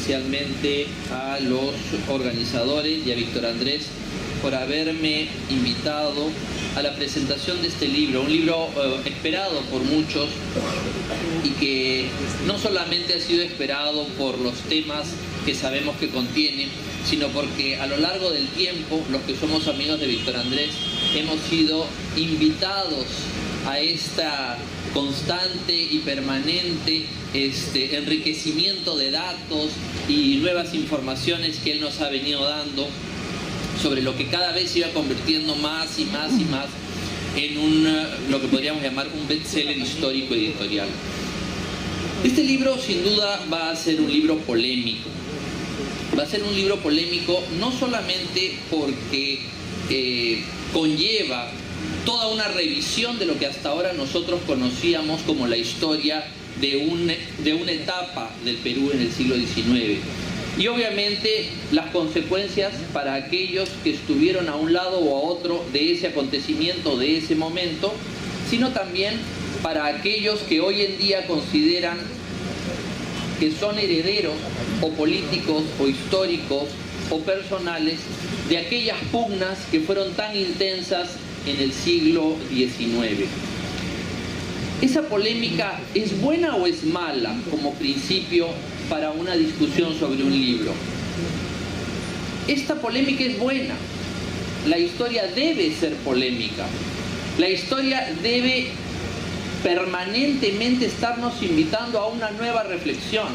especialmente a los organizadores y a Víctor Andrés por haberme invitado a la presentación de este libro, un libro esperado por muchos y que no solamente ha sido esperado por los temas que sabemos que contiene, sino porque a lo largo del tiempo, los que somos amigos de Víctor Andrés, hemos sido invitados a esta constante y permanente enriquecimiento de datos y nuevas informaciones que él nos ha venido dando sobre lo que cada vez se iba convirtiendo más y más y más en lo que podríamos llamar un bestseller histórico editorial. Este libro sin duda va a ser un libro polémico. Va a ser un libro polémico no solamente porque conlleva toda una revisión de lo que hasta ahora nosotros conocíamos como la historia de una etapa del Perú en el siglo XIX. Y obviamente las consecuencias para aquellos que estuvieron a un lado o a otro de ese acontecimiento, de ese momento, sino también para aquellos que hoy en día consideran que son herederos o políticos o históricos o personales de aquellas pugnas que fueron tan intensas en el siglo XIX. ¿Esa polémica es buena o es mala como principio para una discusión sobre un libro? Esta polémica es buena. La historia debe ser polémica. La historia debe permanentemente estarnos invitando a una nueva reflexión.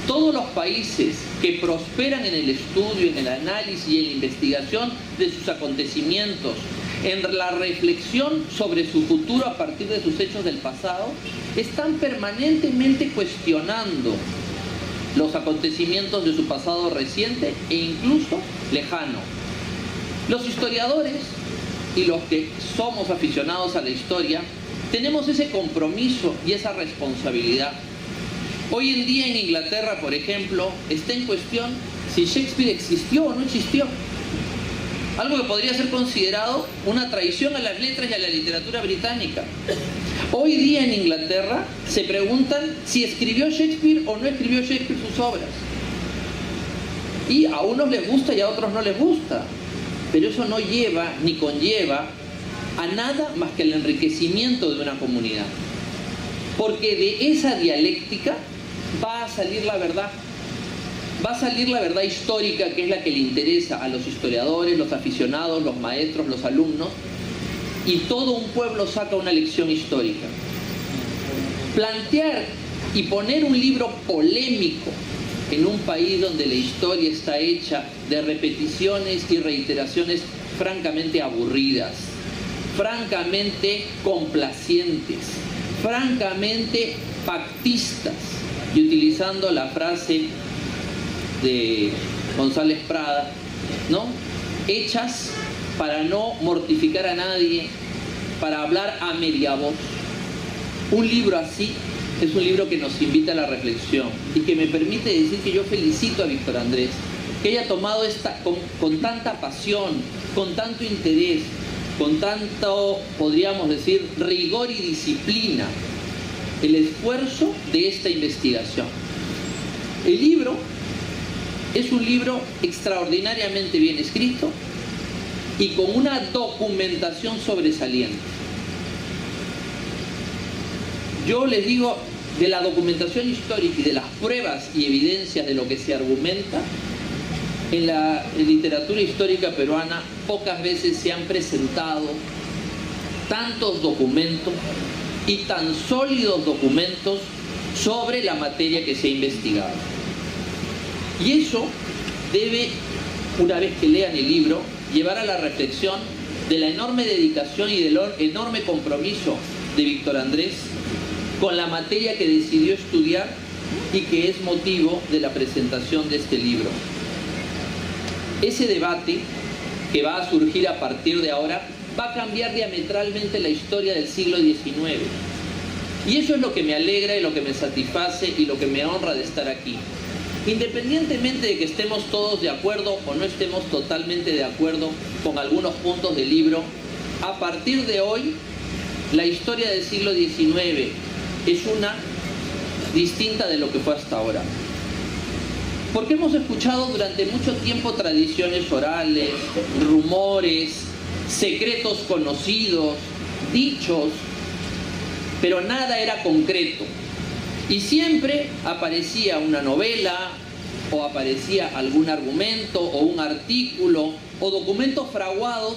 Todos los países que prosperan en el estudio, en el análisis y en la investigación de sus acontecimientos, en la reflexión sobre su futuro a partir de sus hechos del pasado, están permanentemente cuestionando los acontecimientos de su pasado reciente e incluso lejano. Los historiadores y los que somos aficionados a la historia tenemos ese compromiso y esa responsabilidad. Hoy en día en Inglaterra, por ejemplo, está en cuestión si Shakespeare existió o no existió. Algo que podría ser considerado una traición a las letras y a la literatura británica. Hoy día en Inglaterra se preguntan si escribió Shakespeare o no escribió Shakespeare sus obras. Y a unos les gusta y a otros no les gusta. Pero eso no lleva ni conlleva a nada más que el enriquecimiento de una comunidad. Porque de esa dialéctica va a salir la verdad. Va a salir la verdad histórica, que es la que le interesa a los historiadores, los aficionados, los maestros, los alumnos, y todo un pueblo saca una lección histórica. Plantear y poner un libro polémico en un país donde la historia está hecha de repeticiones y reiteraciones francamente aburridas, francamente complacientes, francamente pactistas, y utilizando la frase de González Prada, ¿no? Hechas para no mortificar a nadie, para hablar a media voz. Un libro así es un libro que nos invita a la reflexión y que me permite decir que yo felicito a Víctor Andrés, que haya tomado con tanta pasión, con tanto interés, con tanto, podríamos decir, rigor y disciplina, el esfuerzo de esta investigación. El libro es un libro extraordinariamente bien escrito y con una documentación sobresaliente. Yo les digo, de la documentación histórica y de las pruebas y evidencias de lo que se argumenta, en la literatura histórica peruana pocas veces se han presentado tantos documentos y tan sólidos documentos sobre la materia que se ha investigado. Y eso debe, una vez que lean el libro, llevar a la reflexión de la enorme dedicación y del enorme compromiso de Víctor Andrés con la materia que decidió estudiar y que es motivo de la presentación de este libro. Ese debate que va a surgir a partir de ahora va a cambiar diametralmente la historia del siglo XIX. Y eso es lo que me alegra y lo que me satisface y lo que me honra de estar aquí. Independientemente de que estemos todos de acuerdo o no estemos totalmente de acuerdo con algunos puntos del libro, a partir de hoy, la historia del siglo XIX es una distinta de lo que fue hasta ahora. Porque hemos escuchado durante mucho tiempo tradiciones orales, rumores, secretos conocidos, dichos, pero nada era concreto. Y siempre aparecía una novela, o aparecía algún argumento, o un artículo, o documentos fraguados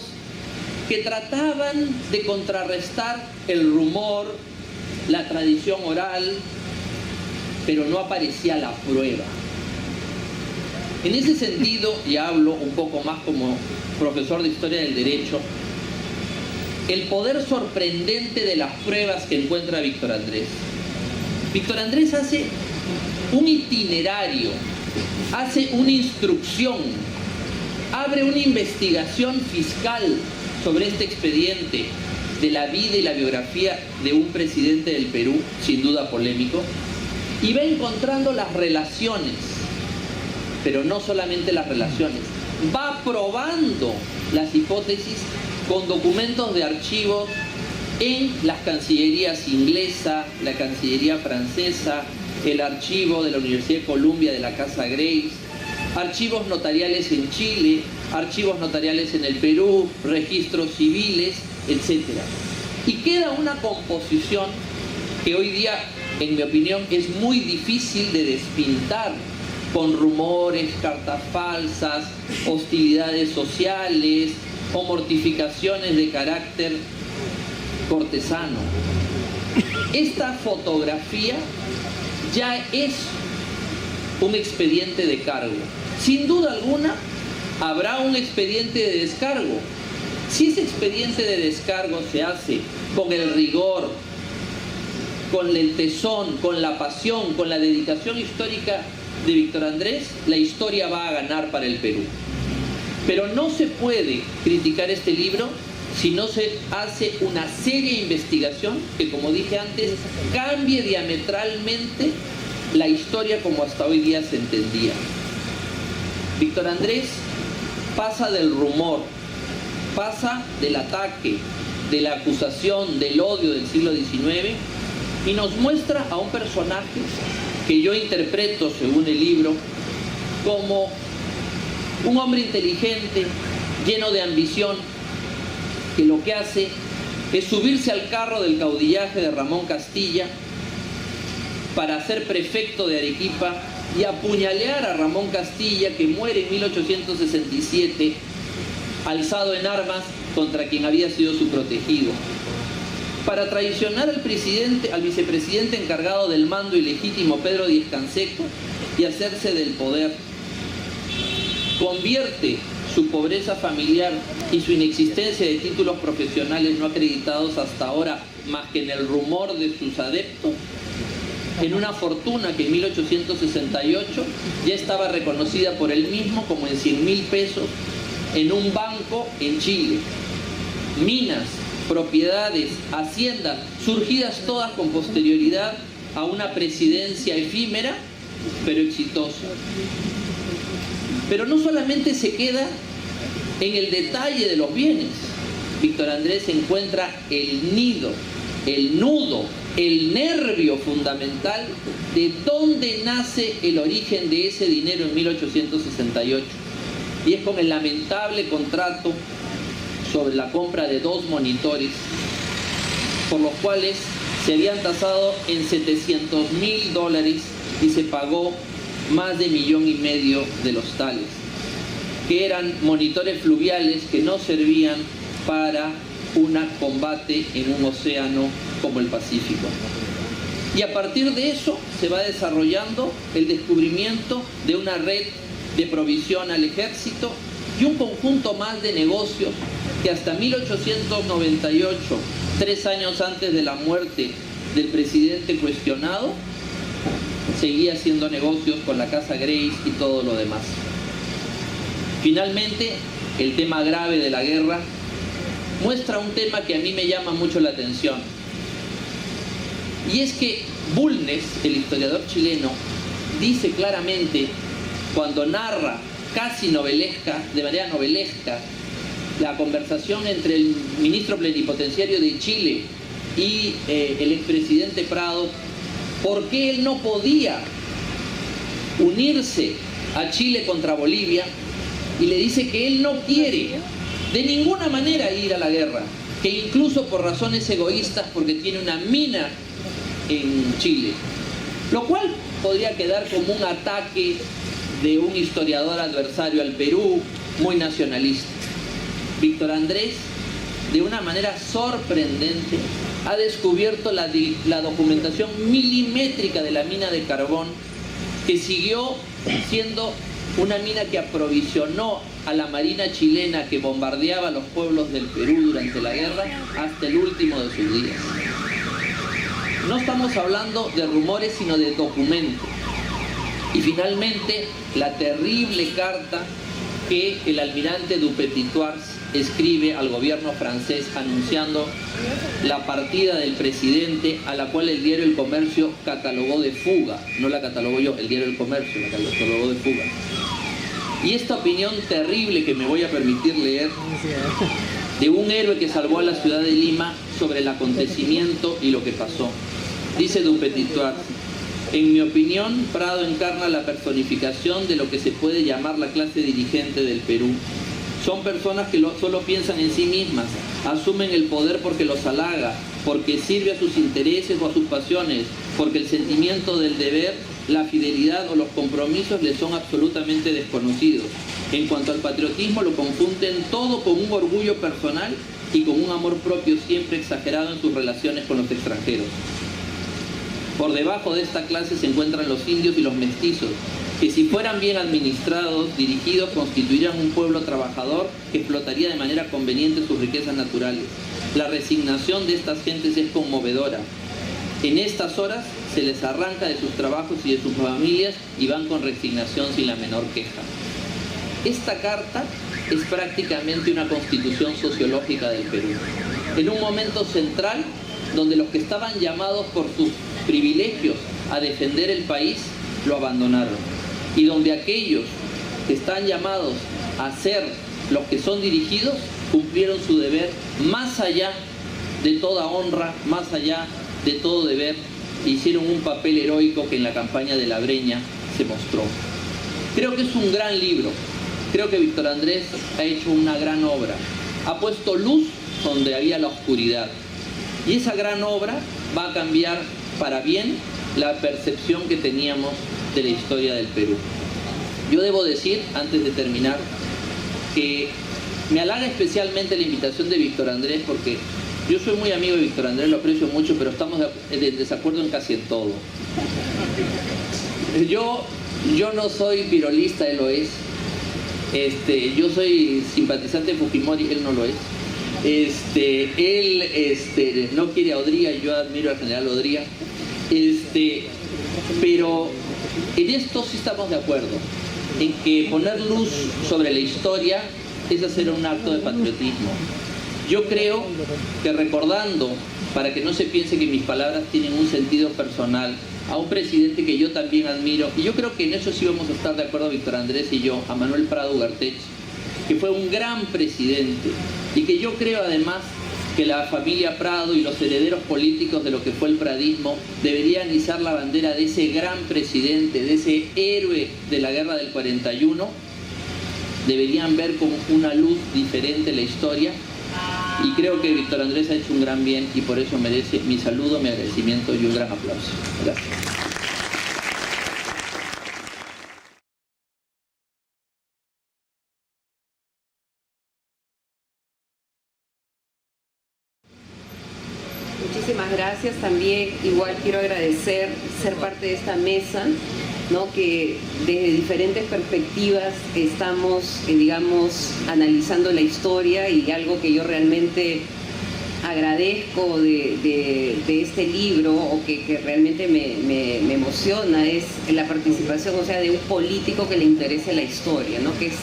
que trataban de contrarrestar el rumor, la tradición oral, pero no aparecía la prueba. En ese sentido, y hablo un poco más como profesor de Historia del Derecho, el poder sorprendente de las pruebas que encuentra Víctor Andrés. Víctor Andrés hace un itinerario, hace una instrucción, abre una investigación fiscal sobre este expediente de la vida y la biografía de un presidente del Perú, sin duda polémico, y va encontrando las relaciones, pero no solamente las relaciones, va probando las hipótesis con documentos de archivos en las cancillerías inglesa, la cancillería francesa, el archivo de la Universidad de Columbia de la Casa Grace, archivos notariales en Chile, archivos notariales en el Perú, registros civiles, etc. Y queda una composición que hoy día, en mi opinión, es muy difícil de despintar, con rumores, cartas falsas, hostilidades sociales o mortificaciones de carácter cortesano. Esta fotografía ya es un expediente de cargo. Sin duda alguna, habrá un expediente de descargo. Si ese expediente de descargo se hace con el rigor, con el tesón, con la pasión, con la dedicación histórica de Víctor Andrés, la historia va a ganar para el Perú. Pero no se puede criticar este libro si no se hace una seria investigación que, como dije antes, cambie diametralmente la historia como hasta hoy día se entendía. Víctor Andrés pasa del rumor, pasa del ataque, de la acusación, del odio del siglo XIX, y nos muestra a un personaje que yo interpreto, según el libro, como un hombre inteligente, lleno de ambición, que lo que hace es subirse al carro del caudillaje de Ramón Castilla para ser prefecto de Arequipa y apuñalear a Ramón Castilla, que muere en 1867, alzado en armas contra quien había sido su protegido, para traicionar al vicepresidente encargado del mando ilegítimo, Pedro Díez-Canseco, y hacerse del poder. Convierte su pobreza familiar y su inexistencia de títulos profesionales no acreditados hasta ahora, más que en el rumor de sus adeptos, en una fortuna que en 1868 ya estaba reconocida por él mismo como en 100.000 pesos en un banco en Chile. Minas, propiedades, haciendas, surgidas todas con posterioridad a una presidencia efímera, pero exitosa. Pero no solamente se queda en el detalle de los bienes. Víctor Andrés encuentra el nido, el nudo, el nervio fundamental de dónde nace el origen de ese dinero en 1868. Y es con el lamentable contrato sobre la compra de 2 monitores, por los cuales se habían tasado en $700.000 y se pagó más de 1,5 millones de los tales, que eran monitores fluviales que no servían para un combate en un océano como el Pacífico. Y a partir de eso se va desarrollando el descubrimiento de una red de provisión al ejército y un conjunto más de negocios que hasta 1898, 3 años antes de la muerte del presidente cuestionado, seguía haciendo negocios con la Casa Grace y todo lo demás. Finalmente, el tema grave de la guerra muestra un tema que a mí me llama mucho la atención. Y es que Bulnes, el historiador chileno, dice claramente, cuando narra casi novelesca, de manera novelesca, la conversación entre el ministro plenipotenciario de Chile y el expresidente Prado, por qué él no podía unirse a Chile contra Bolivia y le dice que él no quiere de ninguna manera ir a la guerra, que incluso por razones egoístas, porque tiene una mina en Chile, lo cual podría quedar como un ataque de un historiador adversario al Perú, muy nacionalista. Víctor Andrés, de una manera sorprendente, ha descubierto la documentación milimétrica de la mina de carbón, que siguió siendo una mina que aprovisionó a la marina chilena que bombardeaba los pueblos del Perú durante la guerra hasta el último de sus días. No estamos hablando de rumores, sino de documentos. Y finalmente, la terrible carta que el almirante Dupétit-Thouars escribe al gobierno francés anunciando la partida del presidente, a la cual el diario El Comercio catalogó de fuga. No la catalogo yo, el diario El Comercio la catalogó de fuga. Y esta opinión terrible que me voy a permitir leer, de un héroe que salvó a la ciudad de Lima sobre el acontecimiento y lo que pasó. Dice Dupétit-Thouars: en mi opinión, Prado encarna la personificación de lo que se puede llamar la clase dirigente del Perú. Son personas que solo piensan en sí mismas, asumen el poder porque los halaga, porque sirve a sus intereses o a sus pasiones, porque el sentimiento del deber, la fidelidad o los compromisos les son absolutamente desconocidos. En cuanto al patriotismo, lo confunden todo con un orgullo personal y con un amor propio siempre exagerado en sus relaciones con los extranjeros. Por debajo de esta clase se encuentran los indios y los mestizos, que si fueran bien administrados, dirigidos, constituirían un pueblo trabajador que explotaría de manera conveniente sus riquezas naturales. La resignación de estas gentes es conmovedora. En estas horas se les arranca de sus trabajos y de sus familias y van con resignación sin la menor queja. Esta carta es prácticamente una constitución sociológica del Perú. En un momento central donde los que estaban llamados por sus privilegios a defender el país lo abandonaron, y donde aquellos que están llamados a ser los que son dirigidos cumplieron su deber más allá de toda honra, más allá de todo deber, hicieron un papel heroico que en la campaña de la Breña se mostró. Creo que es un gran libro, creo que Víctor Andrés ha hecho una gran obra, ha puesto luz donde había la oscuridad, y esa gran obra va a cambiar para bien la percepción que teníamos de la historia del Perú. Yo debo decir, antes de terminar, que me halaga especialmente la invitación de Víctor Andrés, porque yo soy muy amigo de Víctor Andrés, lo aprecio mucho, pero estamos de desacuerdo en casi en todo. Yo no soy virolista, él lo es. Yo soy simpatizante de Fujimori, él no lo es. Él no quiere a Odría, yo admiro al general Odría. Pero en esto sí estamos de acuerdo, en que poner luz sobre la historia es hacer un acto de patriotismo. Yo creo que recordando, para que no se piense que mis palabras tienen un sentido personal, a un presidente que yo también admiro, y yo creo que en eso sí vamos a estar de acuerdo Víctor Andrés y yo, a Manuel Prado Ugarteche, que fue un gran presidente, y que yo creo además que la familia Prado y los herederos políticos de lo que fue el pradismo deberían izar la bandera de ese gran presidente, de ese héroe de la guerra del 41, deberían ver con una luz diferente la historia, y creo que Víctor Andrés ha hecho un gran bien y por eso merece mi saludo, mi agradecimiento y un gran aplauso. Gracias. Muchísimas gracias. También igual quiero agradecer ser parte de esta mesa, ¿no? Que desde diferentes perspectivas estamos, digamos, analizando la historia, y algo que yo realmente agradezco de este libro, o que realmente me emociona, es la participación, o sea, de un político que le interese la historia, ¿no? Que es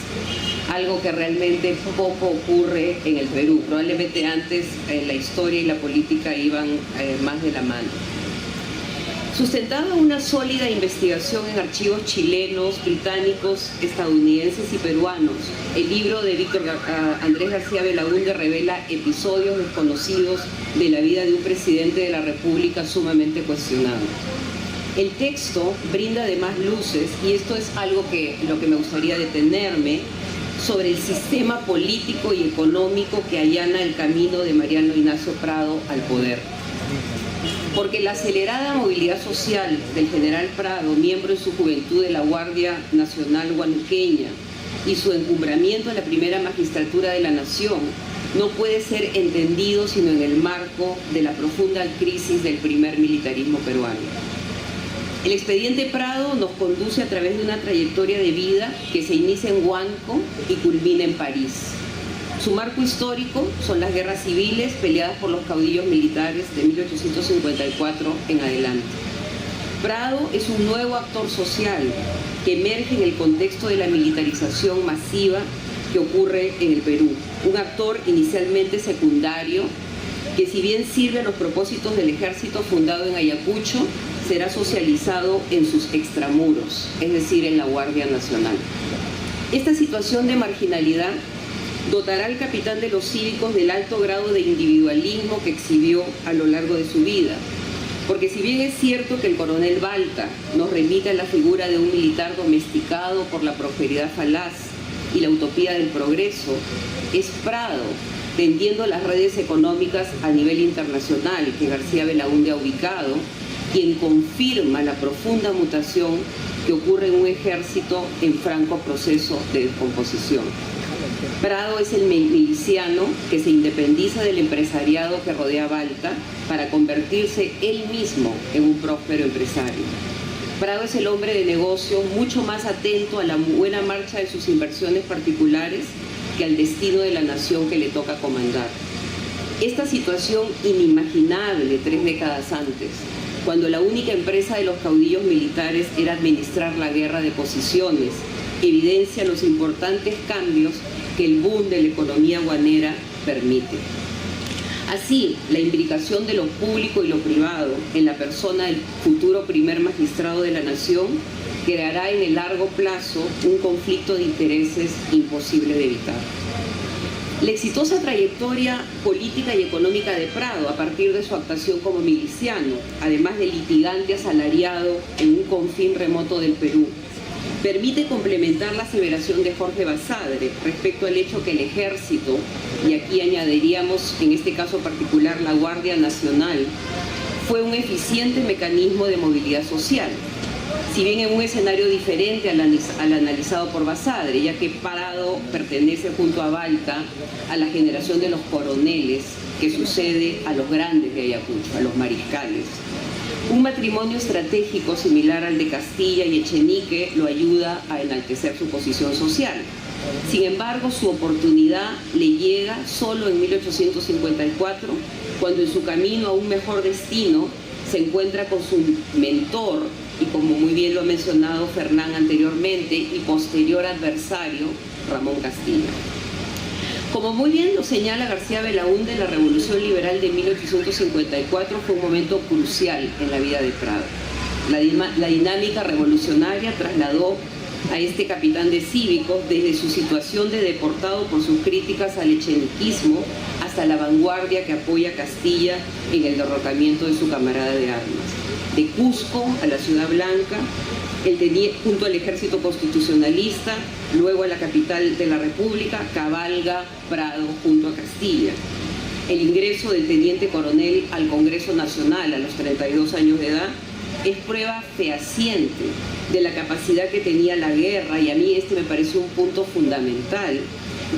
algo que realmente poco ocurre en el Perú. Probablemente antes la historia y la política iban más de la mano. Sustentando una sólida investigación en archivos chilenos, británicos, estadounidenses y peruanos, el libro de Víctor Andrés García Belaúnde revela episodios desconocidos de la vida de un presidente de la República sumamente cuestionado. El texto brinda además luces, y esto es algo lo que me gustaría detenerme, sobre el sistema político y económico que allana el camino de Mariano Ignacio Prado al poder. Porque la acelerada movilidad social del general Prado, miembro en su juventud de la Guardia Nacional Huanuqueña, y su encumbramiento en la primera magistratura de la nación, no puede ser entendido sino en el marco de la profunda crisis del primer militarismo peruano. El expediente Prado nos conduce a través de una trayectoria de vida que se inicia en Huánuco y culmina en París. Su marco histórico son las guerras civiles peleadas por los caudillos militares de 1854 en adelante. Prado es un nuevo actor social que emerge en el contexto de la militarización masiva que ocurre en el Perú. Un actor inicialmente secundario que, si bien sirve a los propósitos del ejército fundado en Ayacucho, será socializado en sus extramuros, es decir, en la Guardia Nacional. Esta situación de marginalidad dotará al capitán de los cívicos del alto grado de individualismo que exhibió a lo largo de su vida. Porque si bien es cierto que el coronel Balta nos remite a la figura de un militar domesticado por la prosperidad falaz y la utopía del progreso, es Prado, tendiendo las redes económicas a nivel internacional que García Belaúnde ha ubicado, quien confirma la profunda mutación que ocurre en un ejército en franco proceso de descomposición. Prado es el miliciano que se independiza del empresariado que rodea a Balta para convertirse él mismo en un próspero empresario. Prado es el hombre de negocio mucho más atento a la buena marcha de sus inversiones particulares que al destino de la nación que le toca comandar. Esta situación inimaginable 3 décadas antes, cuando la única empresa de los caudillos militares era administrar la guerra de posiciones, evidencia los importantes cambios que el boom de la economía guanera permite. Así, la imbricación de lo público y lo privado en la persona del futuro primer magistrado de la nación creará en el largo plazo un conflicto de intereses imposible de evitar. La exitosa trayectoria política y económica de Prado, a partir de su actuación como miliciano, además de litigante asalariado en un confín remoto del Perú, permite complementar la aseveración de Jorge Basadre respecto al hecho que el ejército, y aquí añadiríamos en este caso particular la Guardia Nacional, fue un eficiente mecanismo de movilidad social, si bien en un escenario diferente al analizado por Basadre, ya que Prado pertenece junto a Balta a la generación de los coroneles que sucede a los grandes de Ayacucho, a los mariscales. Un matrimonio estratégico similar al de Castilla y Echenique lo ayuda a enaltecer su posición social. Sin embargo, su oportunidad le llega solo en 1854, cuando en su camino a un mejor destino se encuentra con su mentor, y como muy bien lo ha mencionado Fernán anteriormente, y posterior adversario, Ramón Castilla. Como muy bien lo señala García Belaúnde, la Revolución Liberal de 1854 fue un momento crucial en la vida de Prado. La dinámica revolucionaria trasladó a este capitán de cívicos desde su situación de deportado por sus críticas al echeniquismo hasta la vanguardia que apoya a Castilla en el derrocamiento de su camarada de armas. De Cusco a la Ciudad Blanca, junto al ejército constitucionalista, luego a la capital de la República, cabalga Prado junto a Castilla. El ingreso del teniente coronel al Congreso Nacional a los 32 años de edad es prueba fehaciente de la capacidad que tenía la guerra, y a mí este me parece un punto fundamental,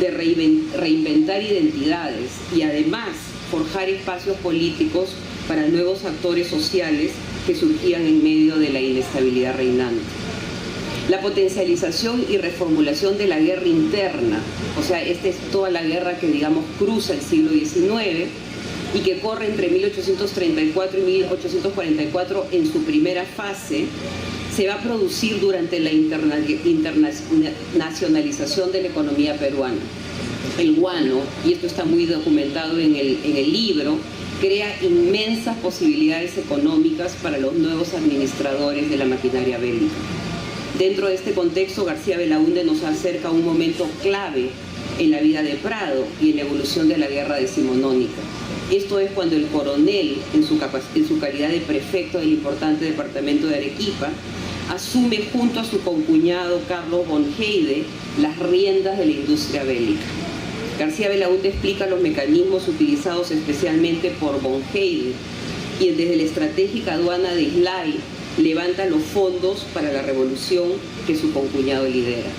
de reinventar identidades y además forjar espacios políticos para nuevos actores sociales que surgían en medio de la inestabilidad reinante. La potencialización y reformulación de la guerra interna, o sea, esta es toda la guerra que, digamos, cruza el siglo XIX y que corre entre 1834 y 1844 en su primera fase, se va a producir durante la internacionalización de la economía peruana. El guano, y esto está muy documentado en el libro, crea inmensas posibilidades económicas para los nuevos administradores de la maquinaria bélica. Dentro de este contexto, García Belaúnde nos acerca a un momento clave en la vida de Prado y en la evolución de la guerra decimonónica. Esto es cuando el coronel, en su calidad de prefecto del importante departamento de Arequipa, asume junto a su concuñado Carlos von Heyde las riendas de la industria bélica. García Belaúnde explica los mecanismos utilizados especialmente por von Heyde, quien desde la estratégica aduana de Islay levanta los fondos para la revolución que su concuñado lidera.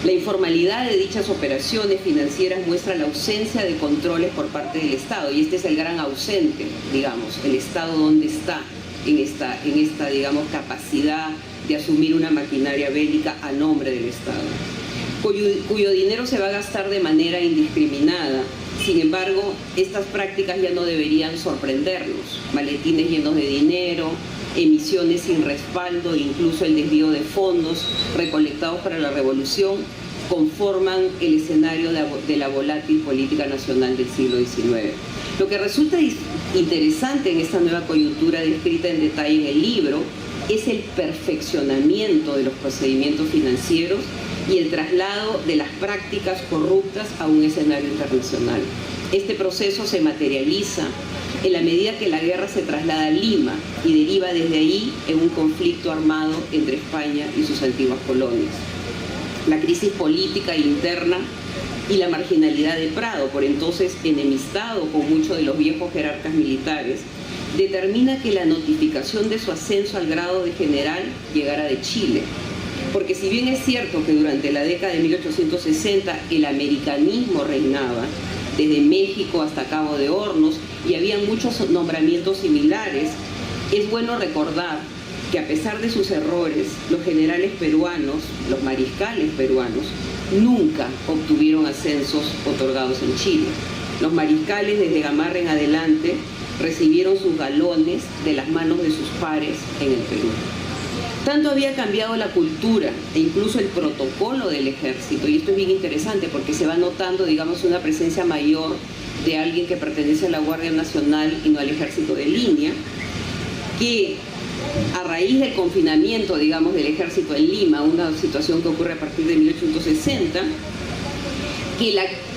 La informalidad de dichas operaciones financieras muestra la ausencia de controles por parte del Estado, y este es el gran ausente, digamos, el Estado dónde está en esta digamos, capacidad de asumir una maquinaria bélica a nombre del Estado, cuyo dinero se va a gastar de manera indiscriminada. Sin embargo, estas prácticas ya no deberían sorprendernos. Maletines llenos de dinero, emisiones sin respaldo, incluso el desvío de fondos recolectados para la revolución conforman el escenario de la volátil política nacional del siglo XIX. Lo que resulta interesante en esta nueva coyuntura descrita en detalle en el libro es el perfeccionamiento de los procedimientos financieros y el traslado de las prácticas corruptas a un escenario internacional. Este proceso se materializa en la medida que la guerra se traslada a Lima y deriva desde ahí en un conflicto armado entre España y sus antiguas colonias. La crisis política interna y la marginalidad de Prado, por entonces enemistado con muchos de los viejos jerarcas militares, determina que la notificación de su ascenso al grado de general llegara de Chile. Porque si bien es cierto que durante la década de 1860 el americanismo reinaba, desde México hasta Cabo de Hornos, y había muchos nombramientos similares, es bueno recordar que a pesar de sus errores, los generales peruanos, los mariscales peruanos, nunca obtuvieron ascensos otorgados en Chile. Los mariscales desde Gamarra en adelante recibieron sus galones de las manos de sus pares en el Perú. Tanto había cambiado la cultura e incluso el protocolo del ejército, y esto es bien interesante porque se va notando, digamos, una presencia mayor de alguien que pertenece a la Guardia Nacional y no al ejército de línea, que a raíz del confinamiento, digamos, del ejército en Lima, una situación que ocurre a partir de 1860,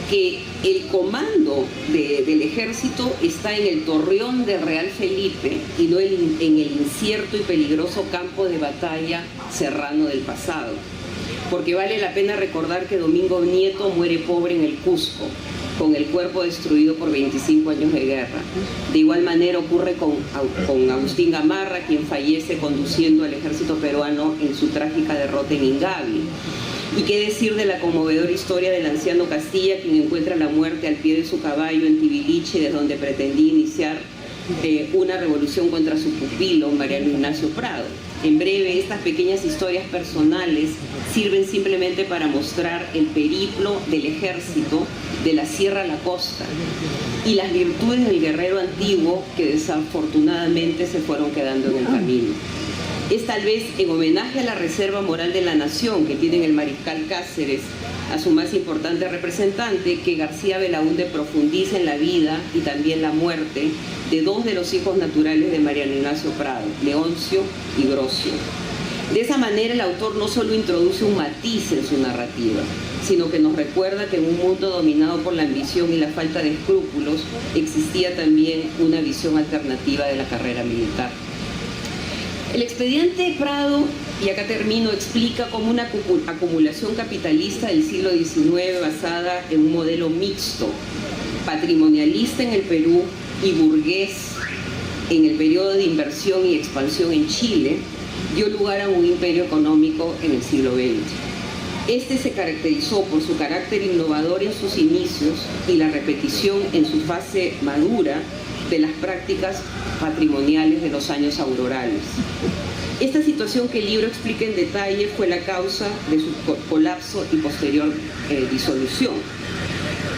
que el comando del ejército está en el torreón de Real Felipe y no en el incierto y peligroso campo de batalla serrano del pasado. Porque vale la pena recordar que Domingo Nieto muere pobre en el Cusco, con el cuerpo destruido por 25 años de guerra. De igual manera ocurre con Agustín Gamarra, quien fallece conduciendo al ejército peruano en su trágica derrota en Ingavi. Y qué decir de la conmovedora historia del anciano Castilla, quien encuentra la muerte al pie de su caballo en Tibiliche, desde donde pretendía iniciar una revolución contra su pupilo, Mariano Ignacio Prado. En breve, estas pequeñas historias personales sirven simplemente para mostrar el periplo del ejército de la sierra a la costa y las virtudes del guerrero antiguo que desafortunadamente se fueron quedando en el camino. Es tal vez en homenaje a la reserva moral de la nación que tiene el mariscal Cáceres a su más importante representante que García Belaúnde profundiza en la vida y también la muerte de dos de los hijos naturales de Mariano Ignacio Prado, Leoncio y Grosio. De esa manera el autor no solo introduce un matiz en su narrativa, sino que nos recuerda que en un mundo dominado por la ambición y la falta de escrúpulos existía también una visión alternativa de la carrera militar. El expediente Prado, y acá termino, explica cómo una acumulación capitalista del siglo XIX basada en un modelo mixto, patrimonialista en el Perú y burgués en el periodo de inversión y expansión en Chile, dio lugar a un imperio económico en el siglo XX. Este se caracterizó por su carácter innovador en sus inicios y la repetición en su fase madura de las prácticas patrimoniales de los años aurorales. Esta situación que el libro explica en detalle fue la causa de su colapso y posterior disolución.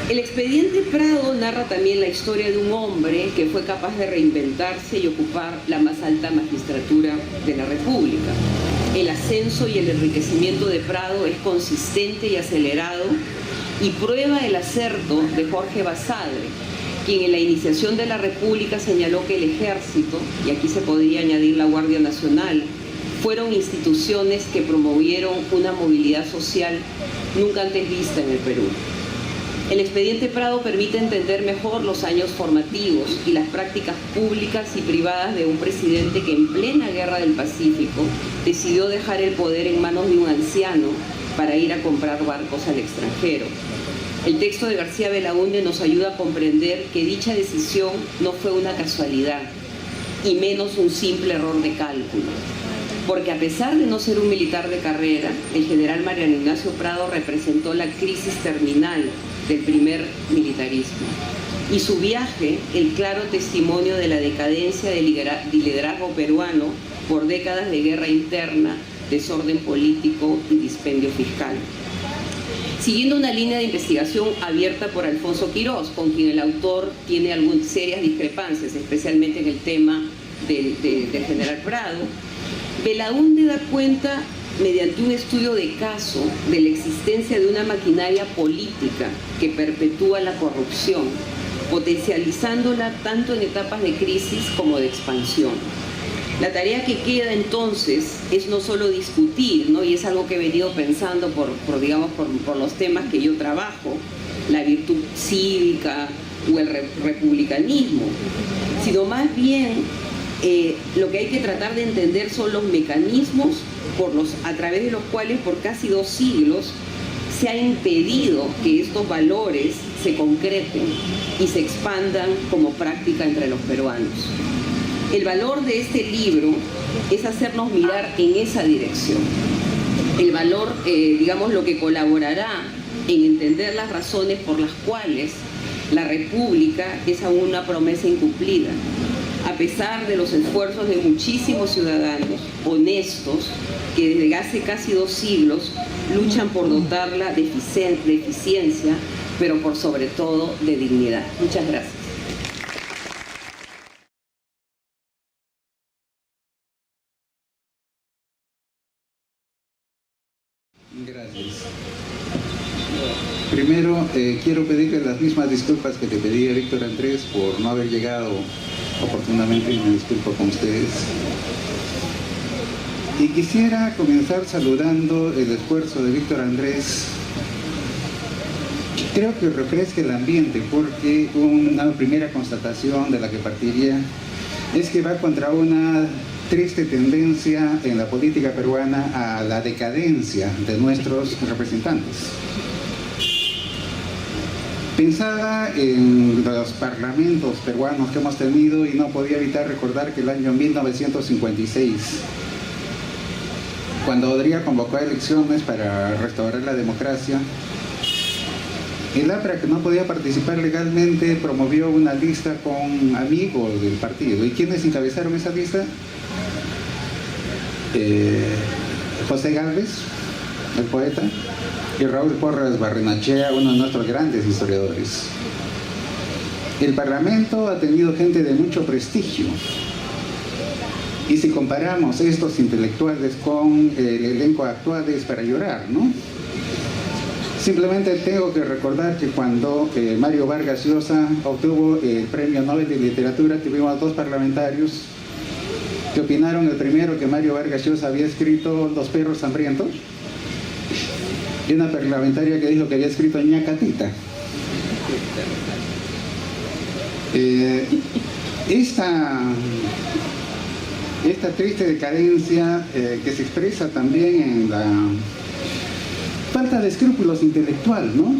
El expediente Prado narra también la historia de un hombre que fue capaz de reinventarse y ocupar la más alta magistratura de la República. El ascenso y el enriquecimiento de Prado es consistente y acelerado y prueba el acerto de Jorge Basadre, quien en la iniciación de la República señaló que el ejército, y aquí se podría añadir la Guardia Nacional, fueron instituciones que promovieron una movilidad social nunca antes vista en el Perú. El expediente Prado permite entender mejor los años formativos y las prácticas públicas y privadas de un presidente que en plena Guerra del Pacífico decidió dejar el poder en manos de un anciano para ir a comprar barcos al extranjero. El texto de García Belaúnde nos ayuda a comprender que dicha decisión no fue una casualidad, y menos un simple error de cálculo. Porque a pesar de no ser un militar de carrera, el general Mariano Ignacio Prado representó la crisis terminal del primer militarismo. Y su viaje, el claro testimonio de la decadencia del liderazgo peruano por décadas de guerra interna, desorden político y dispendio fiscal. Siguiendo una línea de investigación abierta por Alfonso Quirós, con quien el autor tiene algunas serias discrepancias, especialmente en el tema del general Prado, Belaúnde da cuenta, mediante un estudio de caso, de la existencia de una maquinaria política que perpetúa la corrupción, potencializándola tanto en etapas de crisis como de expansión. La tarea que queda entonces es no solo discutir, ¿no? Y es algo que he venido pensando por los temas que yo trabajo, la virtud cívica o el republicanismo, sino más bien lo que hay que tratar de entender son los mecanismos a través de los cuales por casi 2 siglos se ha impedido que estos valores se concreten y se expandan como práctica entre los peruanos. El valor de este libro es hacernos mirar en esa dirección. El valor, lo que colaborará en entender las razones por las cuales la República es aún una promesa incumplida, a pesar de los esfuerzos de muchísimos ciudadanos honestos que desde hace casi 2 siglos luchan por dotarla de eficiencia, pero por sobre todo de dignidad. Muchas gracias. Gracias. Primero, quiero pedirle las mismas disculpas que le pedí a Víctor Andrés por no haber llegado oportunamente, y me disculpo con ustedes. Y quisiera comenzar saludando el esfuerzo de Víctor Andrés. Creo que refresca el ambiente, porque una primera constatación de la que partiría es que va contra una triste tendencia en la política peruana a la decadencia de nuestros representantes. Pensaba en los parlamentos peruanos que hemos tenido y no podía evitar recordar que el año 1956, cuando Odría convocó a elecciones para restaurar la democracia, el APRA, que no podía participar legalmente, promovió una lista con amigos del partido. ¿Y quiénes encabezaron esa lista? José Gálvez, el poeta, y Raúl Porras Barrenechea, uno de nuestros grandes historiadores. El Parlamento ha tenido gente de mucho prestigio. Y si comparamos estos intelectuales con el elenco actual, es para llorar, ¿no? Simplemente tengo que recordar que cuando Mario Vargas Llosa obtuvo el Premio Nobel de Literatura, tuvimos 2 parlamentarios que opinaron. El primero, que Mario Vargas Llosa había escrito Los perros hambrientos, y una parlamentaria que dijo que había escrito Ñacatita. Esta triste decadencia que se expresa también en la falta de escrúpulos intelectual, ¿no?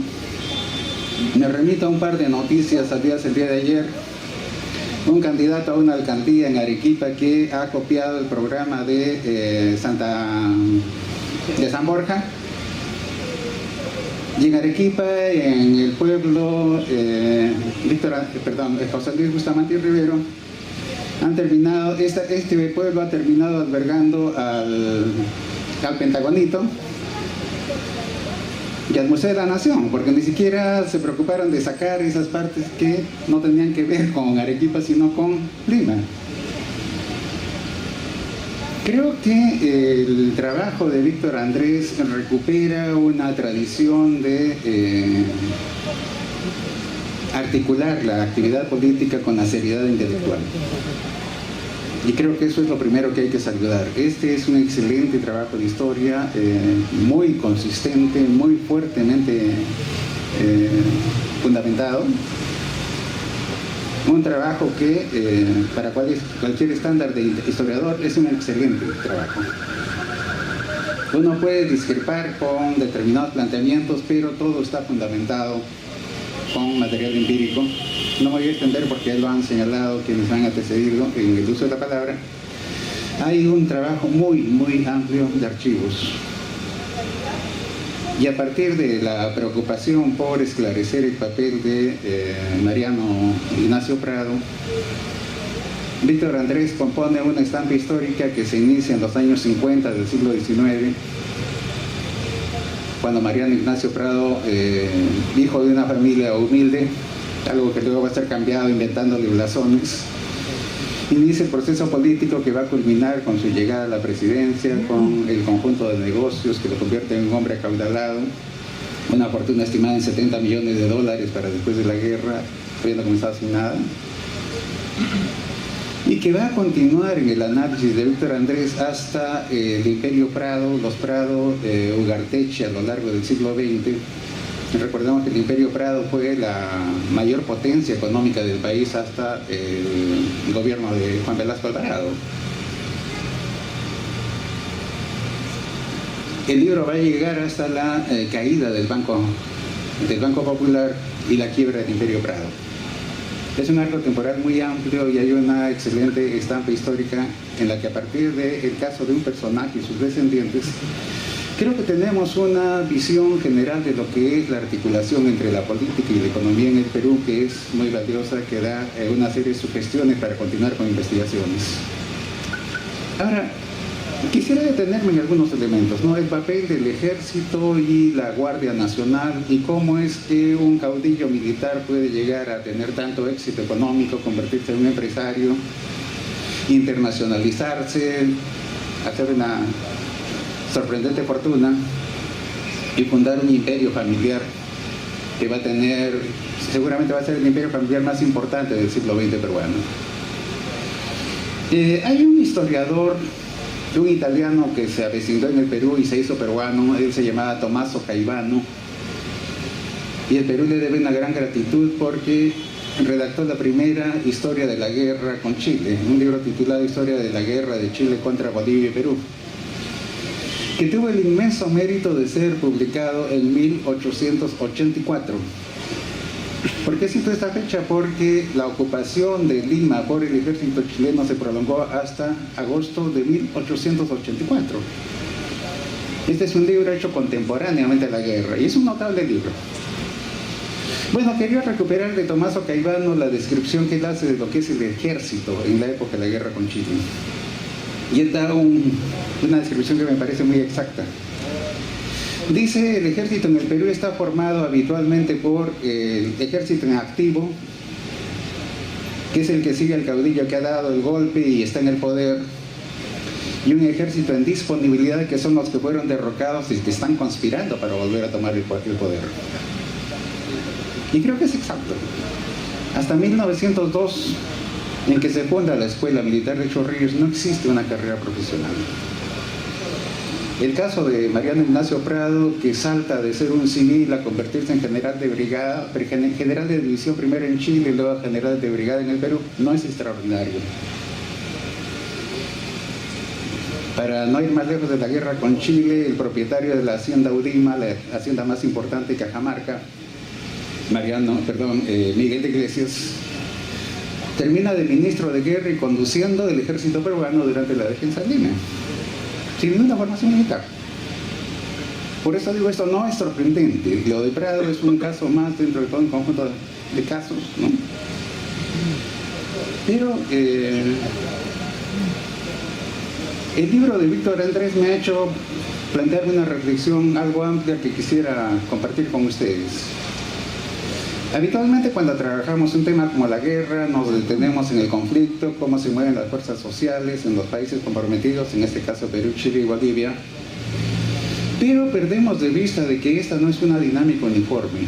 Me remito a un par de noticias salidas el día de ayer. Un candidato a una alcaldía en Arequipa que ha copiado el programa de San Borja. Y en Arequipa, en el pueblo José Luis Bustamante Rivero, este pueblo ha terminado albergando al Pentagonito y al Museo de la Nación, porque ni siquiera se preocuparon de sacar esas partes que no tenían que ver con Arequipa, sino con Lima. Creo que el trabajo de Víctor Andrés recupera una tradición de articular la actividad política con la seriedad intelectual. Y creo que eso es lo primero que hay que saludar. Este es un excelente trabajo de historia, muy consistente, muy fuertemente fundamentado, un trabajo que para cualquier estándar de historiador es un excelente trabajo. Uno puede discrepar con determinados planteamientos, pero todo está fundamentado con material empírico. No me voy a extender porque ya lo han señalado quienes han antecedido en el uso de la palabra. Hay un trabajo muy, muy amplio de archivos. Y a partir de la preocupación por esclarecer el papel de Mariano Ignacio Prado, Víctor Andrés compone una estampa histórica que se inicia en los años 50 del siglo XIX, cuando Mariano Ignacio Prado, hijo de una familia humilde, algo que luego va a ser cambiado inventándole blasones, inicia el proceso político que va a culminar con su llegada a la presidencia, con el conjunto de negocios que lo convierte en un hombre acaudalado, una fortuna estimada en $70 millones para después de la guerra, habiendo comenzado sin nada, y que va a continuar en el análisis de Víctor Andrés hasta el Imperio Prado, los Prado, Ugarteche a lo largo del siglo XX. Recordemos que el Imperio Prado fue la mayor potencia económica del país hasta el gobierno de Juan Velasco Alvarado. El libro va a llegar hasta la caída del Banco Popular y la quiebra del Imperio Prado. Es un arco temporal muy amplio y hay una excelente estampa histórica en la que a partir del caso de un personaje y sus descendientes, creo que tenemos una visión general de lo que es la articulación entre la política y la economía en el Perú, que es muy valiosa, que da una serie de sugestiones para continuar con investigaciones. Ahora, quisiera detenerme en algunos elementos, ¿no? El papel del ejército y la Guardia Nacional y cómo es que un caudillo militar puede llegar a tener tanto éxito económico, convertirse en un empresario, internacionalizarse, hacer una sorprendente fortuna y fundar un imperio familiar que va a tener, seguramente va a ser el imperio familiar más importante del siglo XX peruano. Hay un historiador, un italiano que se avecindó en el Perú y se hizo peruano, él se llamaba Tommaso Caivano, y el Perú le debe una gran gratitud porque redactó la primera historia de la guerra con Chile, un libro titulado Historia de la guerra de Chile contra Bolivia y Perú, que tuvo el inmenso mérito de ser publicado en 1884. ¿Por qué cito esta fecha? Porque la ocupación de Lima por el ejército chileno se prolongó hasta agosto de 1884. Este es un libro hecho contemporáneamente a la guerra y es un notable libro. Bueno, quería recuperar de Tommaso Caivano la descripción que él hace de lo que es el ejército en la época de la guerra con Chile. Y él da una descripción que me parece muy exacta. Dice, el ejército en el Perú está formado habitualmente por el ejército en activo, que es el que sigue al caudillo que ha dado el golpe y está en el poder, y un ejército en disponibilidad, que son los que fueron derrocados y que están conspirando para volver a tomar el poder. Y creo que es exacto. Hasta 1902, en que se funda la Escuela Militar de Chorrillos, no existe una carrera profesional. El caso de Mariano Ignacio Prado, que salta de ser un civil a convertirse en general de brigada, general de división primero en Chile y luego general de brigada en el Perú, no es extraordinario. Para no ir más lejos de la guerra con Chile, el propietario de la hacienda Udima, la hacienda más importante de Cajamarca, Miguel de Iglesias, termina de ministro de guerra y conduciendo el ejército peruano durante la defensa de Lima, sin ninguna formación militar. Por eso digo, esto no es sorprendente. Lo de Prado es un caso más dentro de todo un conjunto de casos, ¿no? Pero el libro de Víctor Andrés me ha hecho plantearme una reflexión algo amplia que quisiera compartir con ustedes. Habitualmente cuando trabajamos un tema como la guerra, nos detenemos en el conflicto, cómo se mueven las fuerzas sociales en los países comprometidos, en este caso Perú, Chile y Bolivia, pero perdemos de vista de que esta no es una dinámica uniforme.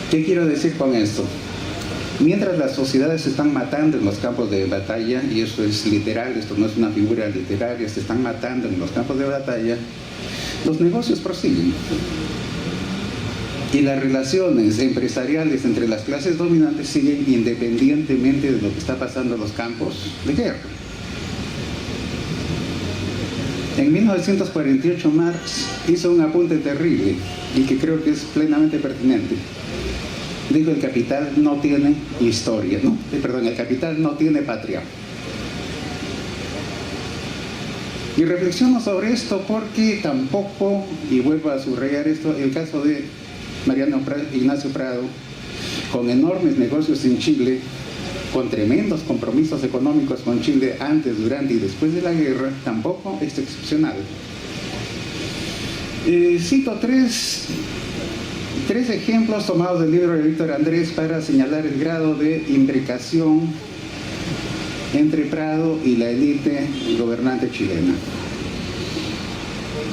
¿Qué quiero decir con esto? Mientras las sociedades se están matando en los campos de batalla, y eso es literal, esto no es una figura literaria, se están matando en los campos de batalla, los negocios prosiguen. Y las relaciones empresariales entre las clases dominantes siguen independientemente de lo que está pasando en los campos de guerra. En 1948 Marx hizo un apunte terrible y que creo que es plenamente pertinente. Dijo: el capital no tiene historia, ¿no? El capital no tiene patria. Y reflexiono sobre esto porque tampoco, y vuelvo a subrayar esto, el caso de Mariano Ignacio Prado, con enormes negocios en Chile, con tremendos compromisos económicos con Chile antes, durante y después de la guerra, tampoco es excepcional. Cito tres ejemplos tomados del libro de Víctor Andrés para señalar el grado de imbricación entre Prado y la élite gobernante chilena.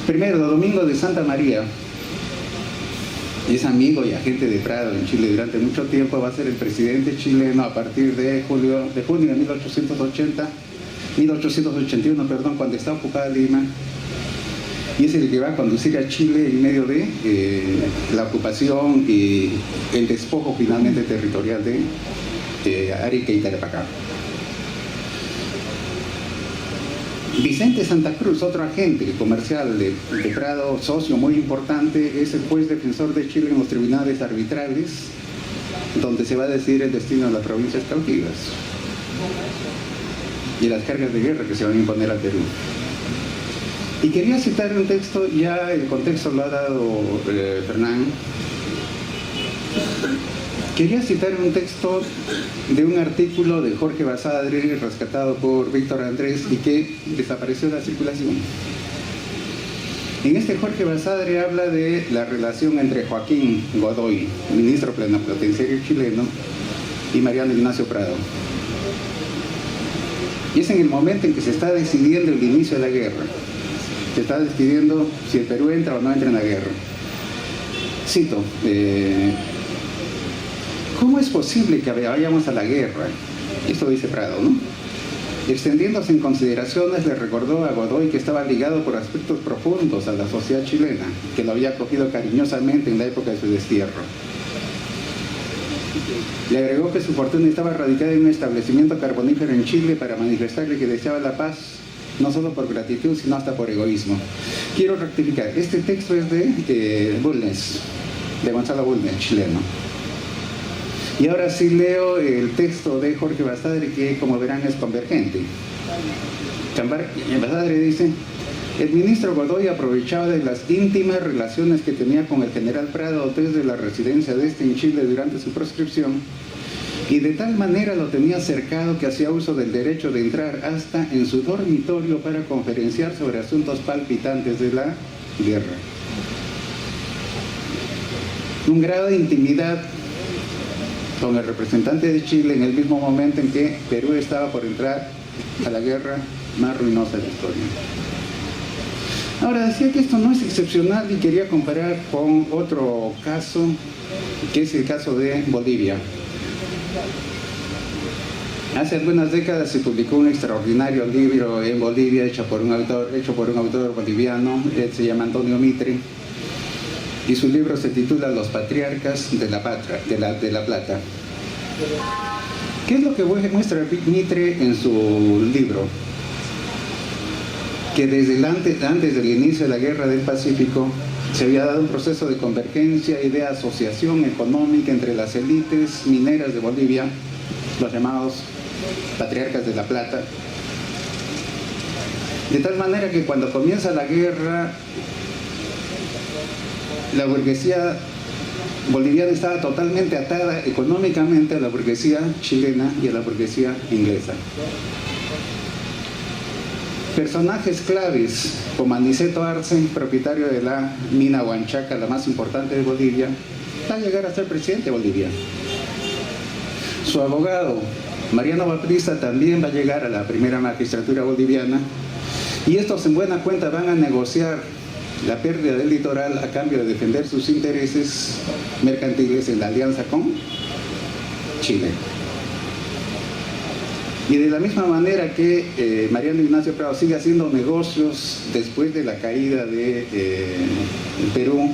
Primero, Domingo de Santa María es amigo y agente de Prado en Chile durante mucho tiempo. Va a ser el presidente chileno a partir de junio de 1881, cuando está ocupada Lima, y es el que va a conducir a Chile en medio de la ocupación y el despojo finalmente territorial de Arica y Tarapacá. Vicente Santa Cruz, otro agente comercial de Prado, socio muy importante, es el juez defensor de Chile en los tribunales arbitrales, donde se va a decidir el destino de las provincias cautivas y las cargas de guerra que se van a imponer al Perú. Y quería citar un texto, ya el contexto lo ha dado Fernán. Quería citar un texto de un artículo de Jorge Basadre, rescatado por Víctor Andrés y que desapareció de la circulación. En este Jorge Basadre habla de la relación entre Joaquín Godoy, ministro plenipotenciario chileno, y Mariano Ignacio Prado. Y es en el momento en que se está decidiendo el inicio de la guerra. Se está decidiendo si el Perú entra o no entra en la guerra. Cito: ¿cómo es posible que vayamos a la guerra? Esto dice Prado, ¿no? Extendiéndose en consideraciones, le recordó a Godoy que estaba ligado por aspectos profundos a la sociedad chilena, que lo había acogido cariñosamente en la época de su destierro. Le agregó que su fortuna estaba radicada en un establecimiento carbonífero en Chile para manifestarle que deseaba la paz, no solo por gratitud, sino hasta por egoísmo. Quiero rectificar, este texto es de Bulnes, de Gonzalo Bulnes, chileno. Y ahora sí leo el texto de Jorge Basadre, que como verán es convergente. Basadre dice: el ministro Godoy aprovechaba de las íntimas relaciones que tenía con el general Prado desde la residencia de este en Chile durante su proscripción, y de tal manera lo tenía cercado que hacía uso del derecho de entrar hasta en su dormitorio para conferenciar sobre asuntos palpitantes de la guerra. Un grado de intimidad con el representante de Chile en el mismo momento en que Perú estaba por entrar a la guerra más ruinosa de la historia. Ahora, decía que esto no es excepcional y quería comparar con otro caso, que es el caso de Bolivia. Hace algunas décadas se publicó un extraordinario libro en Bolivia hecho por un autor boliviano, él se llama Antonio Mitre, y su libro se titula Los Patriarcas de la Plata. ¿Qué es lo que muestra Mitre en su libro? Que desde antes del inicio de la Guerra del Pacífico se había dado un proceso de convergencia y de asociación económica entre las élites mineras de Bolivia, los llamados Patriarcas de la Plata, de tal manera que cuando comienza la guerra, la burguesía boliviana estaba totalmente atada económicamente a la burguesía chilena y a la burguesía inglesa. Personajes claves como Aniceto Arce, propietario de la mina Huanchaca, la más importante de Bolivia, va a llegar a ser presidente de Bolivia. Su abogado, Mariano Baptista, también va a llegar a la primera magistratura boliviana, y estos en buena cuenta van a negociar la pérdida del litoral a cambio de defender sus intereses mercantiles en la alianza con Chile. Y de la misma manera que Mariano Ignacio Prado sigue haciendo negocios después de la caída de Perú,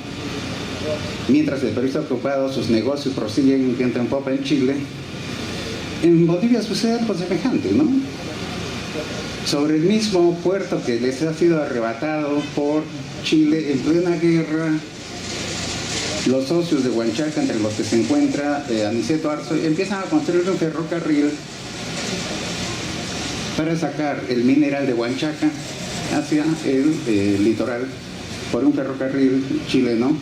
mientras el Perú está ocupado, sus negocios prosiguen viento en popa en Chile. En Bolivia sucede algo semejante, ¿no? Sobre el mismo puerto que les ha sido arrebatado por Chile en plena guerra, los socios de Huanchaca, entre los que se encuentra Aniceto Arzo, empiezan a construir un ferrocarril para sacar el mineral de Huanchaca hacia el litoral por un ferrocarril chileno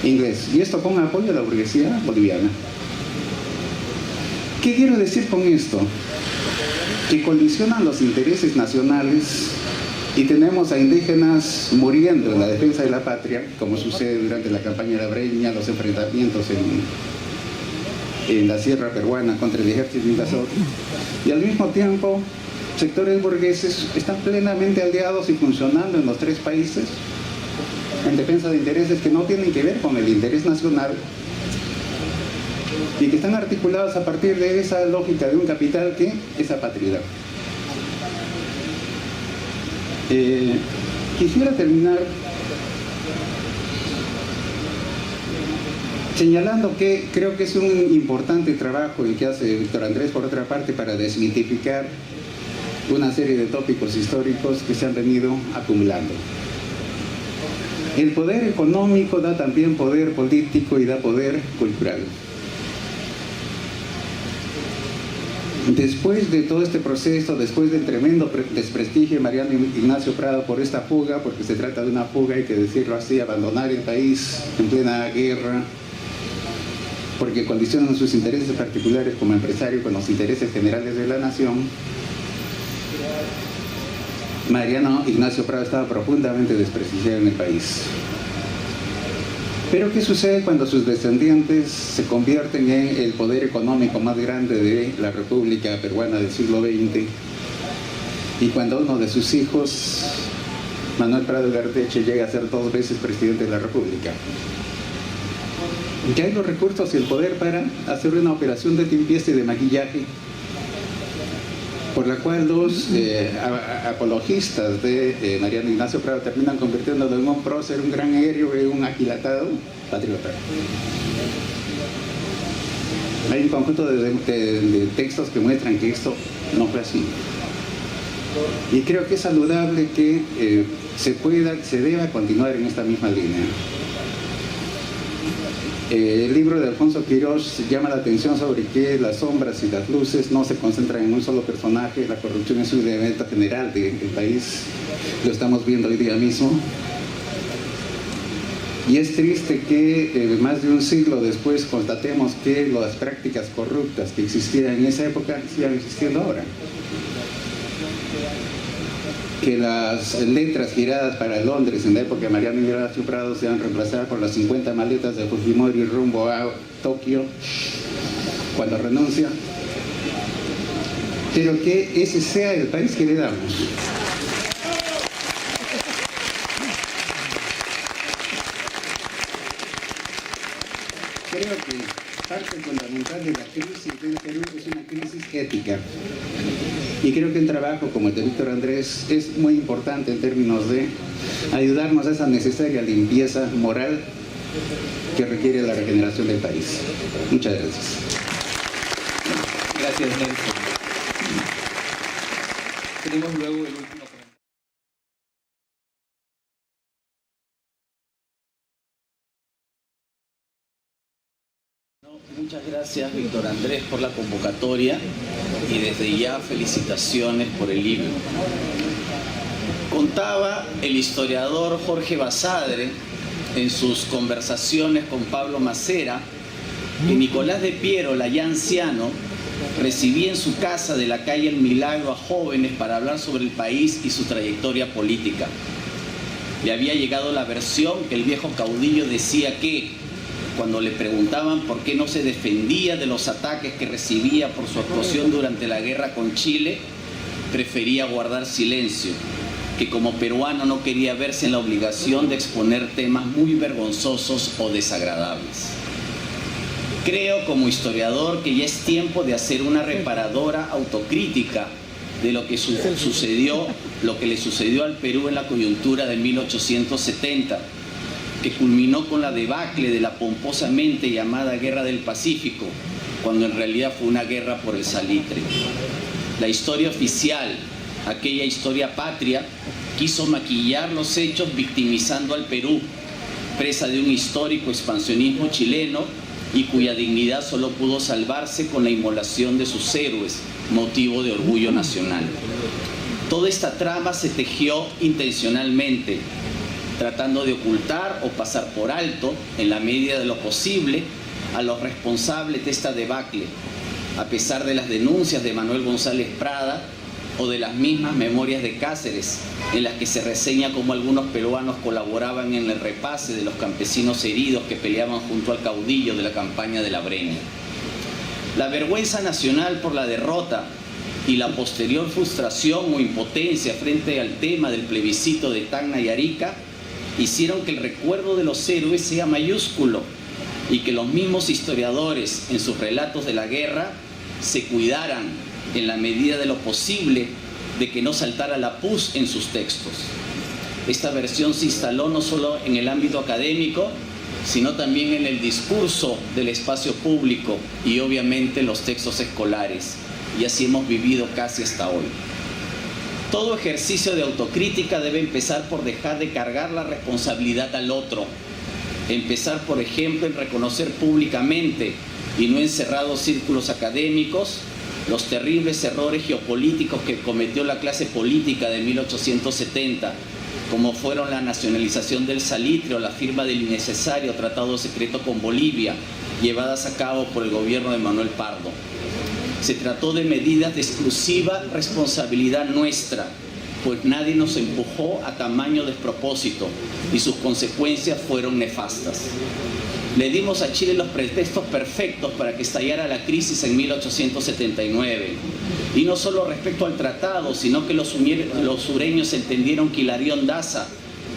inglés, y esto con apoyo de la burguesía boliviana. ¿Qué quiero decir con esto? Que colisionan los intereses nacionales y tenemos a indígenas muriendo en la defensa de la patria, como sucede durante la campaña de la Breña, los enfrentamientos en la sierra peruana contra el ejército invasor, y al mismo tiempo sectores burgueses están plenamente aliados y funcionando en los tres países en defensa de intereses que no tienen que ver con el interés nacional y que están articulados a partir de esa lógica de un capital que es apátrida. Quisiera terminar señalando que creo que es un importante trabajo el que hace Víctor Andrés, por otra parte, para desmitificar una serie de tópicos históricos que se han venido acumulando. El poder económico da también poder político y da poder cultural. Después de todo este proceso, después del tremendo desprestigio de Mariano Ignacio Prado por esta fuga, porque se trata de una fuga, hay que decirlo así, abandonar el país en plena guerra, porque condicionan sus intereses particulares como empresario con los intereses generales de la nación, Mariano Ignacio Prado estaba profundamente desprestigiado en el país. Pero ¿qué sucede cuando sus descendientes se convierten en el poder económico más grande de la República Peruana del siglo XX? Y cuando uno de sus hijos, Manuel Prado Gardeche, llega a ser 2 veces presidente de la República. Ya hay los recursos y el poder para hacer una operación de limpieza y de maquillaje, por la cual los apologistas de Mariano Ignacio Prado terminan convirtiéndolo en un prócer, un gran héroe, un aquilatado patriota. Hay un conjunto de textos que muestran que esto no fue así. Y creo que es saludable que se deba continuar en esta misma línea. El libro de Alfonso Quirós llama la atención sobre que las sombras y las luces no se concentran en un solo personaje. La corrupción es un evento general del país, lo estamos viendo hoy día mismo. Y es triste que más de un siglo después constatemos que las prácticas corruptas que existían en esa época sigan existiendo ahora. Que las letras giradas para Londres en la época de Mariano Ignacio Prado sean reemplazadas por las 50 maletas de Fujimori rumbo a Tokio cuando renuncia, pero que ese sea el país que le damos. Creo que parte fundamental de la crisis del Perú es una crisis ética. Y creo que un trabajo como el de Víctor Andrés es muy importante en términos de ayudarnos a esa necesaria limpieza moral que requiere la regeneración del país. Muchas gracias. Gracias, Nelson. Tenemos luego el último comentario. Muchas gracias, Víctor Andrés, por la convocatoria y desde ya felicitaciones por el libro. Contaba el historiador Jorge Basadre en sus conversaciones con Pablo Macera que Nicolás de Piérola, ya anciano, recibía en su casa de la calle El Milagro a jóvenes para hablar sobre el país y su trayectoria política. Le había llegado la versión que el viejo caudillo decía que, cuando le preguntaban por qué no se defendía de los ataques que recibía por su actuación durante la guerra con Chile, prefería guardar silencio, que como peruano no quería verse en la obligación de exponer temas muy vergonzosos o desagradables. Creo como historiador que ya es tiempo de hacer una reparadora autocrítica de lo que le sucedió al Perú en la coyuntura de 1870, que culminó con la debacle de la pomposamente llamada Guerra del Pacífico, cuando en realidad fue una guerra por el salitre. La historia oficial, aquella historia patria, quiso maquillar los hechos victimizando al Perú, presa de un histórico expansionismo chileno y cuya dignidad solo pudo salvarse con la inmolación de sus héroes, motivo de orgullo nacional. Toda esta trama se tejió intencionalmente, tratando de ocultar o pasar por alto, en la medida de lo posible, a los responsables de esta debacle, a pesar de las denuncias de Manuel González Prada o de las mismas memorias de Cáceres, en las que se reseña cómo algunos peruanos colaboraban en el repase de los campesinos heridos que peleaban junto al caudillo de la campaña de la Breña. La vergüenza nacional por la derrota y la posterior frustración o impotencia frente al tema del plebiscito de Tacna y Arica hicieron que el recuerdo de los héroes sea mayúsculo y que los mismos historiadores en sus relatos de la guerra se cuidaran en la medida de lo posible de que no saltara la pus en sus textos. Esta versión se instaló no solo en el ámbito académico, sino también en el discurso del espacio público y obviamente en los textos escolares, y así hemos vivido casi hasta hoy. Todo ejercicio de autocrítica debe empezar por dejar de cargar la responsabilidad al otro. Empezar, por ejemplo, en reconocer públicamente y no en cerrados círculos académicos los terribles errores geopolíticos que cometió la clase política de 1870, como fueron la nacionalización del salitre o la firma del innecesario tratado secreto con Bolivia, llevadas a cabo por el gobierno de Manuel Pardo. Se trató de medidas de exclusiva responsabilidad nuestra, pues nadie nos empujó a tamaño despropósito y sus consecuencias fueron nefastas. Le dimos a Chile los pretextos perfectos para que estallara la crisis en 1879. Y no solo respecto al tratado, sino que los sureños entendieron que Hilarión Daza,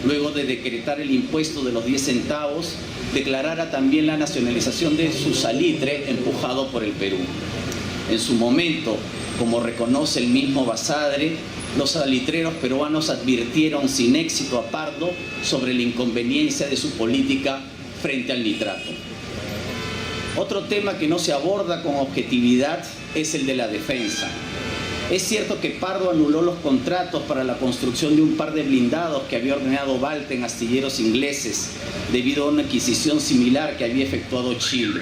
luego de decretar el impuesto de los 10 centavos, declarara también la nacionalización de su salitre empujado por el Perú. En su momento, como reconoce el mismo Basadre, los salitreros peruanos advirtieron sin éxito a Pardo sobre la inconveniencia de su política frente al nitrato. Otro tema que no se aborda con objetividad es el de la defensa. Es cierto que Pardo anuló los contratos para la construcción de un par de blindados que había ordenado Balta en astilleros ingleses debido a una adquisición similar que había efectuado Chile.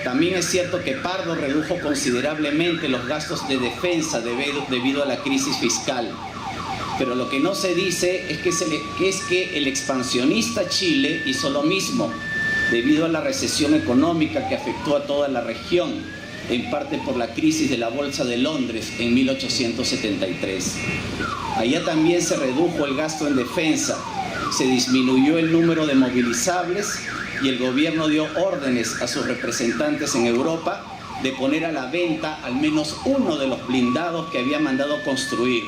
También es cierto que Pardo redujo considerablemente los gastos de defensa debido a la crisis fiscal. Pero lo que no se dice es que el expansionista Chile hizo lo mismo, debido a la recesión económica que afectó a toda la región, en parte por la crisis de la Bolsa de Londres en 1873. Allá también se redujo el gasto en defensa, se disminuyó el número de movilizables y el gobierno dio órdenes a sus representantes en Europa de poner a la venta al menos uno de los blindados que había mandado construir.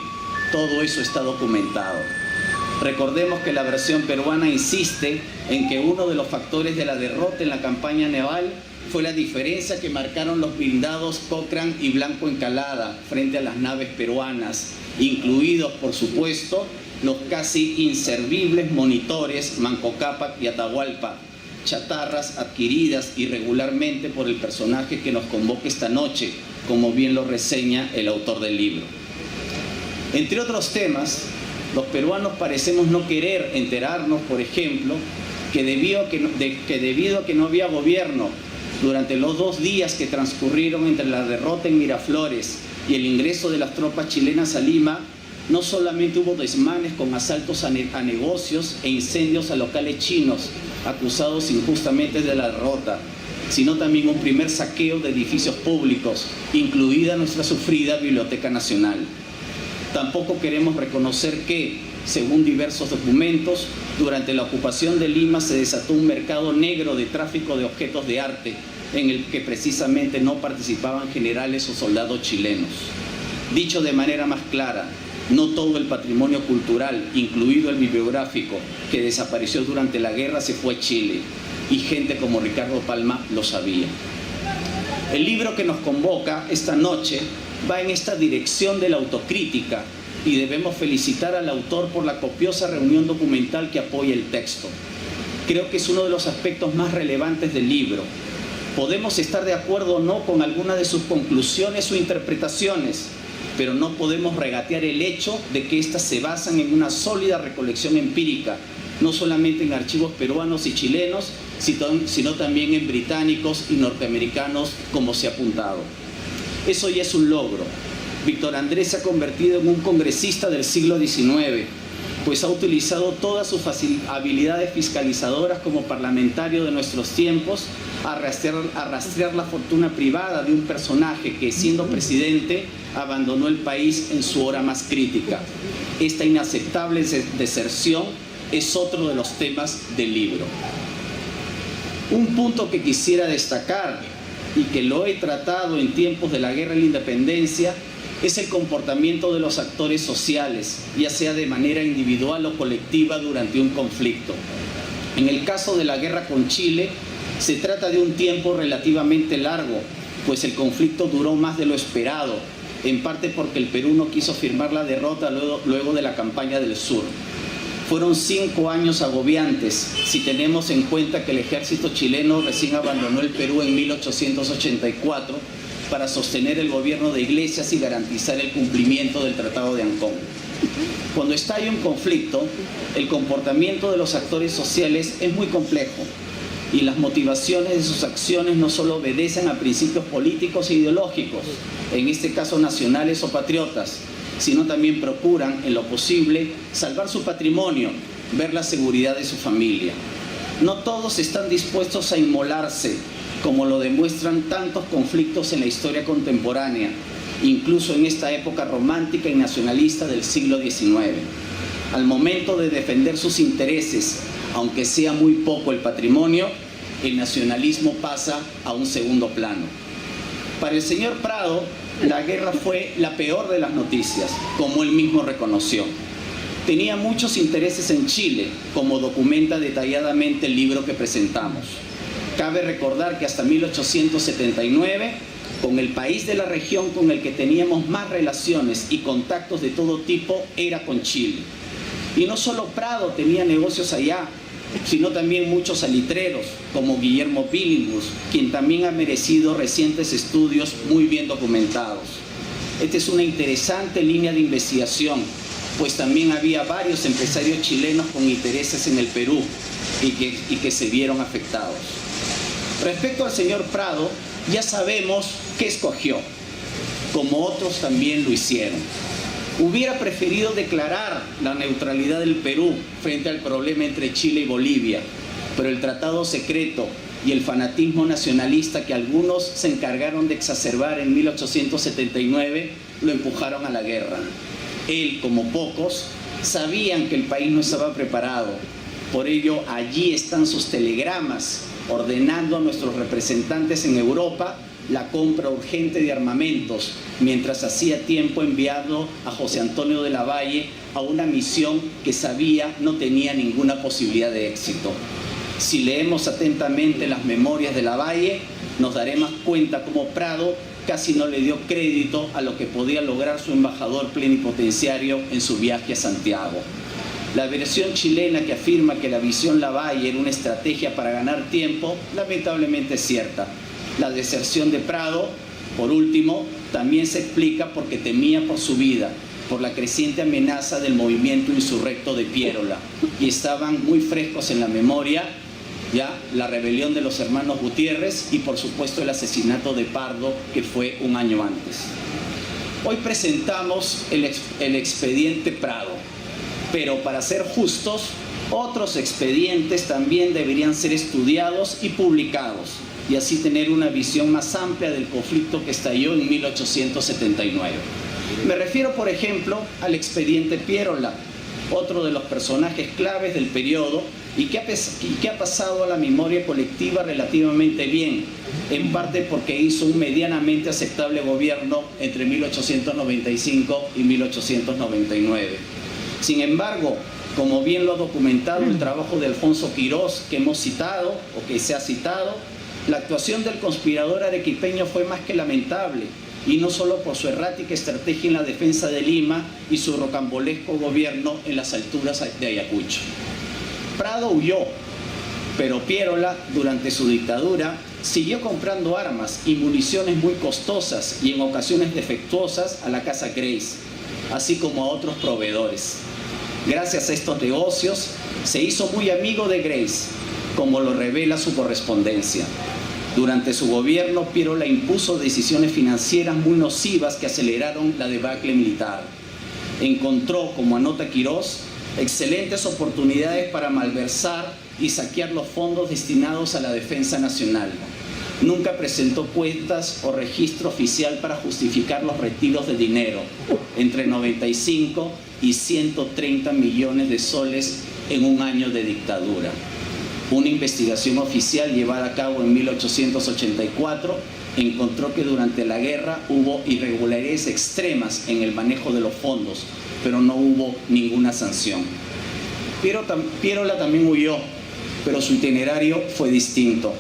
Todo eso está documentado. Recordemos que la versión peruana insiste en que uno de los factores de la derrota en la campaña naval fue la diferencia que marcaron los blindados Cochrane y Blanco Encalada frente a las naves peruanas, incluidos, por supuesto, los casi inservibles monitores Manco Cápac y Atahualpa, chatarras adquiridas irregularmente por el personaje que nos convoca esta noche, como bien lo reseña el autor del libro. Entre otros temas, los peruanos parecemos no querer enterarnos, por ejemplo, que debido a que no había gobierno durante los 2 días que transcurrieron entre la derrota en Miraflores y el ingreso de las tropas chilenas a Lima, no solamente hubo desmanes con asaltos a negocios e incendios a locales chinos, acusados injustamente de la derrota, sino también un primer saqueo de edificios públicos, incluida nuestra sufrida Biblioteca Nacional. Tampoco queremos reconocer que, según diversos documentos, durante la ocupación de Lima se desató un mercado negro de tráfico de objetos de arte, en el que precisamente no participaban generales o soldados chilenos. Dicho de manera más clara, no todo el patrimonio cultural, incluido el bibliográfico, que desapareció durante la guerra se fue a Chile, y gente como Ricardo Palma lo sabía. El libro que nos convoca esta noche va en esta dirección de la autocrítica y debemos felicitar al autor por la copiosa reunión documental que apoya el texto. Creo que es uno de los aspectos más relevantes del libro. Podemos estar de acuerdo o no con alguna de sus conclusiones o interpretaciones, pero no podemos regatear el hecho de que éstas se basan en una sólida recolección empírica, no solamente en archivos peruanos y chilenos, sino también en británicos y norteamericanos, como se ha apuntado. Eso ya es un logro. Víctor Andrés se ha convertido en un congresista del siglo XIX, pues ha utilizado todas sus habilidades fiscalizadoras como parlamentario de nuestros tiempos a rastrear la fortuna privada de un personaje que, siendo presidente, abandonó el país en su hora más crítica. Esta inaceptable deserción es otro de los temas del libro. Un punto que quisiera destacar y que lo he tratado en tiempos de la Guerra de la Independencia es el comportamiento de los actores sociales, ya sea de manera individual o colectiva durante un conflicto. En el caso de la guerra con Chile, se trata de un tiempo relativamente largo, pues el conflicto duró más de lo esperado, en parte porque el Perú no quiso firmar la derrota luego de la campaña del sur. Fueron 5 años agobiantes, si tenemos en cuenta que el ejército chileno recién abandonó el Perú en 1884 para sostener el gobierno de Iglesias y garantizar el cumplimiento del Tratado de Ancón. Cuando estalla un conflicto, el comportamiento de los actores sociales es muy complejo y las motivaciones de sus acciones no solo obedecen a principios políticos e ideológicos, en este caso nacionales o patriotas, sino también procuran, en lo posible, salvar su patrimonio, ver la seguridad de su familia. No todos están dispuestos a inmolarse, como lo demuestran tantos conflictos en la historia contemporánea, incluso en esta época romántica y nacionalista del siglo XIX. Al momento de defender sus intereses, aunque sea muy poco el patrimonio, el nacionalismo pasa a un segundo plano. Para el señor Prado, la guerra fue la peor de las noticias, como él mismo reconoció. Tenía muchos intereses en Chile, como documenta detalladamente el libro que presentamos. Cabe recordar que hasta 1879, con el país de la región con el que teníamos más relaciones y contactos de todo tipo era con Chile. Y no solo Prado tenía negocios allá, sino también muchos salitreros, como Guillermo Billinghus, quien también ha merecido recientes estudios muy bien documentados. Esta es una interesante línea de investigación, pues también había varios empresarios chilenos con intereses en el Perú y que se vieron afectados. Respecto al señor Prado, ya sabemos qué escogió, como otros también lo hicieron. Hubiera preferido declarar la neutralidad del Perú frente al problema entre Chile y Bolivia, pero el tratado secreto y el fanatismo nacionalista que algunos se encargaron de exacerbar en 1879 lo empujaron a la guerra. Él, como pocos, sabían que el país no estaba preparado. Por ello, allí están sus telegramas ordenando a nuestros representantes en Europa la compra urgente de armamentos, mientras hacía tiempo enviado a José Antonio de la Valle a una misión que sabía no tenía ninguna posibilidad de éxito. Si leemos atentamente las memorias de la Valle, nos daremos cuenta cómo Prado casi no le dio crédito a lo que podía lograr su embajador plenipotenciario en su viaje a Santiago. La versión chilena que afirma que la visión Lavalle era una estrategia para ganar tiempo, lamentablemente es cierta. La deserción de Prado, por último, también se explica porque temía por su vida, por la creciente amenaza del movimiento insurrecto de Piérola, y estaban muy frescos en la memoria ya la rebelión de los hermanos Gutiérrez y por supuesto el asesinato de Pardo, que fue un año antes. Hoy presentamos el expediente Prado, pero para ser justos, otros expedientes también deberían ser estudiados y publicados, y así tener una visión más amplia del conflicto que estalló en 1879. Me refiero, por ejemplo, al expediente Piérola, otro de los personajes claves del periodo y que ha pasado a la memoria colectiva relativamente bien, en parte porque hizo un medianamente aceptable gobierno entre 1895 y 1899. Sin embargo, como bien lo ha documentado el trabajo de Alfonso Quirós, que hemos citado o que se ha citado, la actuación del conspirador arequipeño fue más que lamentable, y no solo por su errática estrategia en la defensa de Lima y su rocambolesco gobierno en las alturas de Ayacucho. Prado huyó, Pero Pierola, durante su dictadura, siguió comprando armas y municiones muy costosas y en ocasiones defectuosas a la Casa Grace, así como a otros proveedores. Gracias a estos negocios, se hizo muy amigo de Grace, como lo revela su correspondencia. Durante su gobierno, Pierola impuso decisiones financieras muy nocivas que aceleraron la debacle militar. Encontró, como anota Quirós, excelentes oportunidades para malversar y saquear los fondos destinados a la defensa nacional. Nunca presentó cuentas o registro oficial para justificar los retiros de dinero, entre 95 y 130 millones de soles en un año de dictadura. Una investigación oficial llevada a cabo en 1884 encontró que durante la guerra hubo irregularidades extremas en el manejo de los fondos, pero no hubo ninguna sanción. Pierola también huyó, pero su itinerario fue distinto.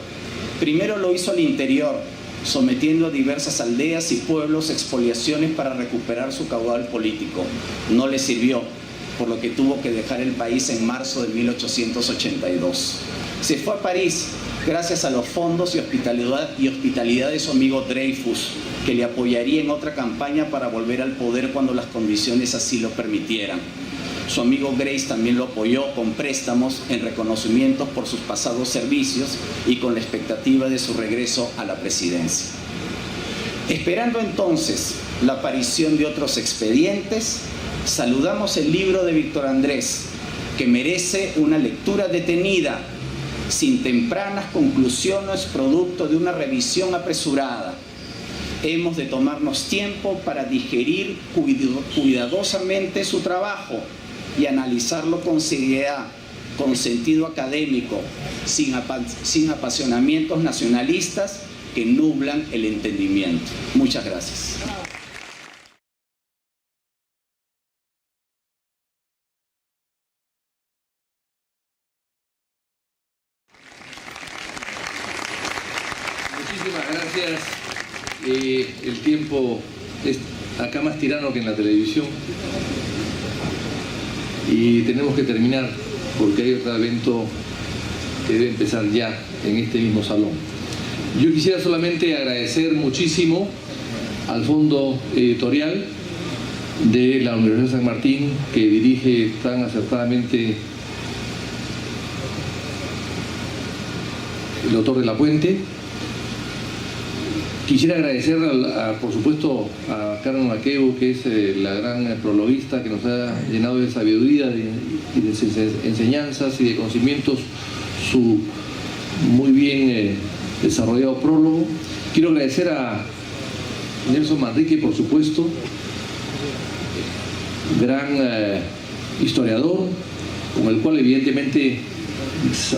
Primero lo hizo al interior, sometiendo a diversas aldeas y pueblos a expoliaciones para recuperar su caudal político. No le sirvió, por lo que tuvo que dejar el país en marzo de 1882. Se fue a París gracias a los fondos y hospitalidad de su amigo Dreyfus, que le apoyaría en otra campaña para volver al poder cuando las condiciones así lo permitieran. Su amigo Grace también lo apoyó con préstamos en reconocimiento por sus pasados servicios y con la expectativa de su regreso a la presidencia. Esperando entonces la aparición de otros expedientes, saludamos el libro de Víctor Andrés, que merece una lectura detenida, sin tempranas conclusiones producto de una revisión apresurada. Hemos de tomarnos tiempo para digerir cuidadosamente su trabajo y analizarlo con seriedad, con sentido académico, sin apasionamientos nacionalistas que nublan el entendimiento. Muchas gracias. Muchísimas gracias. El tiempo es acá más tirano que en la televisión y tenemos que terminar porque hay otro evento que debe empezar ya en este mismo salón. Yo quisiera solamente agradecer muchísimo al Fondo Editorial de la Universidad de San Martín, que dirige tan acertadamente el doctor de la Puente. Quisiera agradecer, por supuesto, a Carmen Maqueu, que es la gran prologuista que nos ha llenado de sabiduría y de enseñanzas y de conocimientos su muy bien desarrollado prólogo. Quiero agradecer a Nelson Manrique, por supuesto, gran historiador, con el cual evidentemente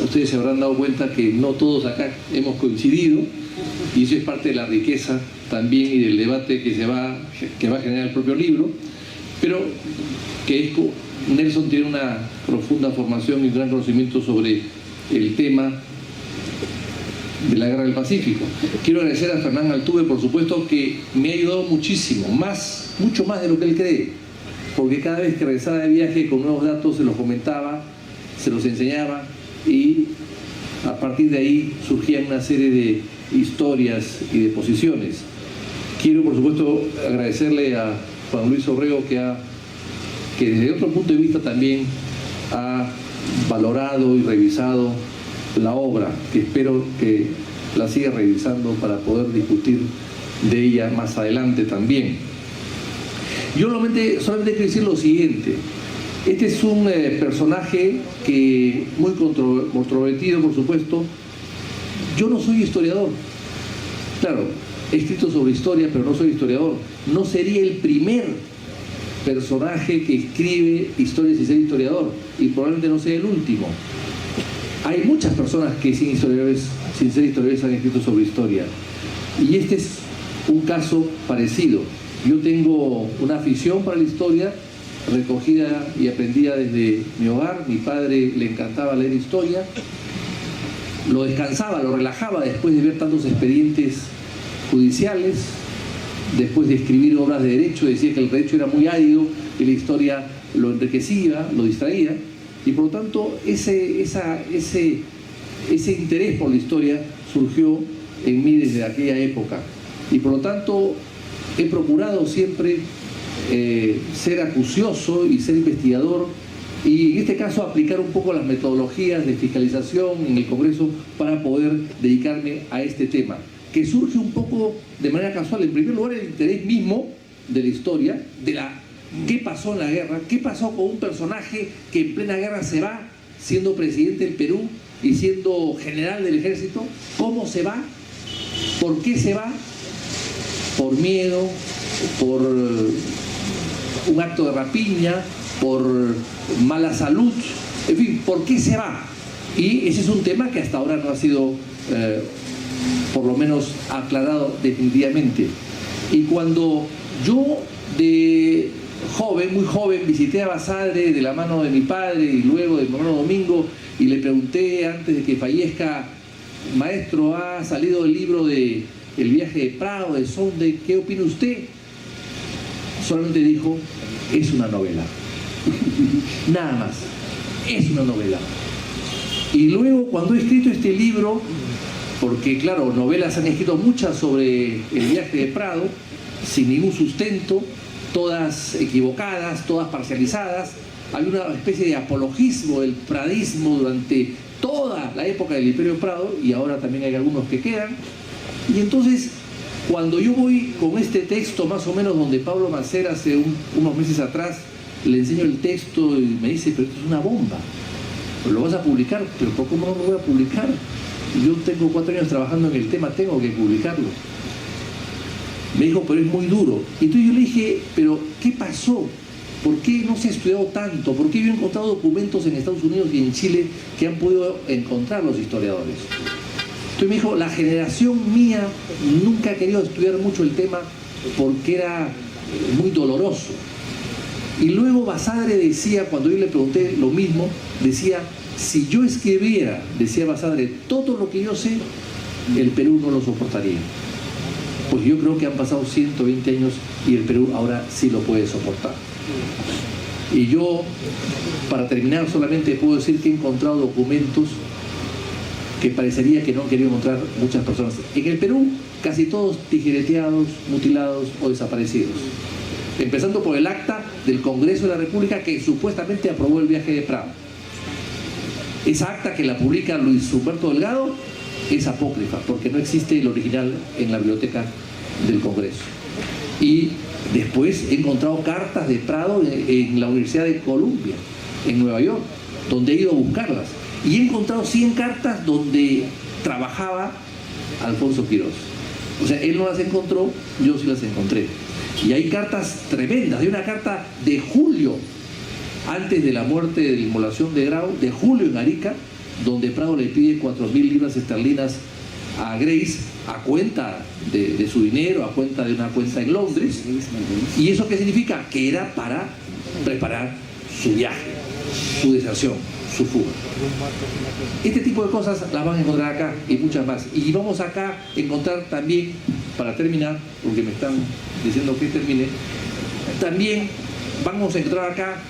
ustedes se habrán dado cuenta que no todos acá hemos coincidido, y eso es parte de la riqueza también y del debate que va a generar el propio libro, pero que Nelson tiene una profunda formación y un gran conocimiento sobre el tema de la Guerra del Pacífico. Quiero agradecer a Fernán Altuve, por supuesto, que me ha ayudado muchísimo, mucho más de lo que él cree, porque cada vez que regresaba de viaje con nuevos datos se los comentaba, se los enseñaba y a partir de ahí surgían una serie de historias y de posiciones. Quiero, por supuesto, agradecerle a Juan Luis Orrego que desde otro punto de vista también ha valorado y revisado la obra, que espero que la siga revisando para poder discutir de ella más adelante también. Yo solamente quiero decir lo siguiente. Este es un personaje que muy controvertido, por supuesto. Yo no soy historiador. Claro, he escrito sobre historia, pero no soy historiador. No sería el primer personaje que escribe historias sin ser historiador, y probablemente no sea el último. Hay muchas personas que sin ser historiadores han escrito sobre historia, y este es un caso parecido. Yo tengo una afición para la historia, recogida y aprendida desde mi hogar. Mi padre le encantaba leer historia, lo descansaba, lo relajaba después de ver tantos expedientes judiciales, después de escribir obras de derecho. Decía que el derecho era muy árido y la historia lo enriquecía, lo distraía, y por lo tanto ese ese interés por la historia surgió en mí desde aquella época. Y por lo tanto he procurado siempre ser acucioso y ser investigador, y en este caso aplicar un poco las metodologías de fiscalización en el Congreso para poder dedicarme a este tema, que surge un poco de manera casual. En primer lugar, el interés mismo de la historia, qué pasó en la guerra, qué pasó con un personaje que en plena guerra se va siendo presidente del Perú y siendo general del ejército. ¿Cómo se va? ¿Por qué se va? ¿Por miedo? ¿Por un acto de rapiña? ¿Por mala salud? En fin, ¿por qué se va? Y ese es un tema que hasta ahora no ha sido por lo menos aclarado definitivamente. Y cuando yo de joven, muy joven, visité a Basadre de la mano de mi padre y luego de mi hermano Domingo, y le pregunté antes de que fallezca: maestro, ha salido el libro de El viaje de Prado, de Sonde, ¿qué opina usted? Solamente dijo: es una novela. Nada más, es una novela. Y luego, cuando he escrito este libro, porque claro, novelas han escrito muchas sobre el viaje de Prado, sin ningún sustento, todas equivocadas, todas parcializadas. Hay una especie de apologismo del pradismo durante toda la época del Imperio Prado, y ahora también hay algunos que quedan. Y entonces, cuando yo voy con este texto, más o menos, donde Pablo Macera hace unos meses atrás le enseño el texto y me dice: pero esto es una bomba, pero lo vas a publicar. Pero ¿cómo no lo voy a publicar? Yo tengo 4 años trabajando en el tema, tengo que publicarlo. Me dijo: pero es muy duro. Y entonces yo le dije: pero ¿qué pasó? ¿Por qué no se ha estudiado tanto? ¿Por qué yo he encontrado documentos en Estados Unidos y en Chile que han podido encontrar los historiadores? Entonces me dijo: la generación mía nunca ha querido estudiar mucho el tema porque era muy doloroso. Y luego Basadre decía, cuando yo le pregunté lo mismo, decía: si yo escribiera, decía Basadre, todo lo que yo sé, el Perú no lo soportaría. Pues yo creo que han pasado 120 años y el Perú ahora sí lo puede soportar. Y yo, para terminar, solamente puedo decir que he encontrado documentos que parecería que no han querido encontrar muchas personas. En el Perú, casi todos tijereteados, mutilados o desaparecidos. Empezando por el acta del Congreso de la República que supuestamente aprobó el viaje de Prado. Esa acta, que la publica Luis Humberto Delgado, es apócrifa porque no existe el original en la biblioteca del Congreso. Y después he encontrado cartas de Prado en la Universidad de Columbia, en Nueva York, donde he ido a buscarlas. Y he encontrado 100 cartas donde trabajaba Alfonso Quirós. O sea, él no las encontró, yo sí las encontré. Y hay cartas tremendas. Hay una carta de julio, antes de la muerte de la inmolación de Grau, de julio en Arica, donde Prado le pide 4.000 libras esterlinas a Grace a cuenta de su dinero, a cuenta de una cuenta en Londres. ¿Y eso qué significa? Que era para preparar su viaje, su deserción, su fuga. Este tipo de cosas las van a encontrar acá y muchas más. Y vamos acá a encontrar también, para terminar, porque me están diciendo que termine, también vamos a encontrar acá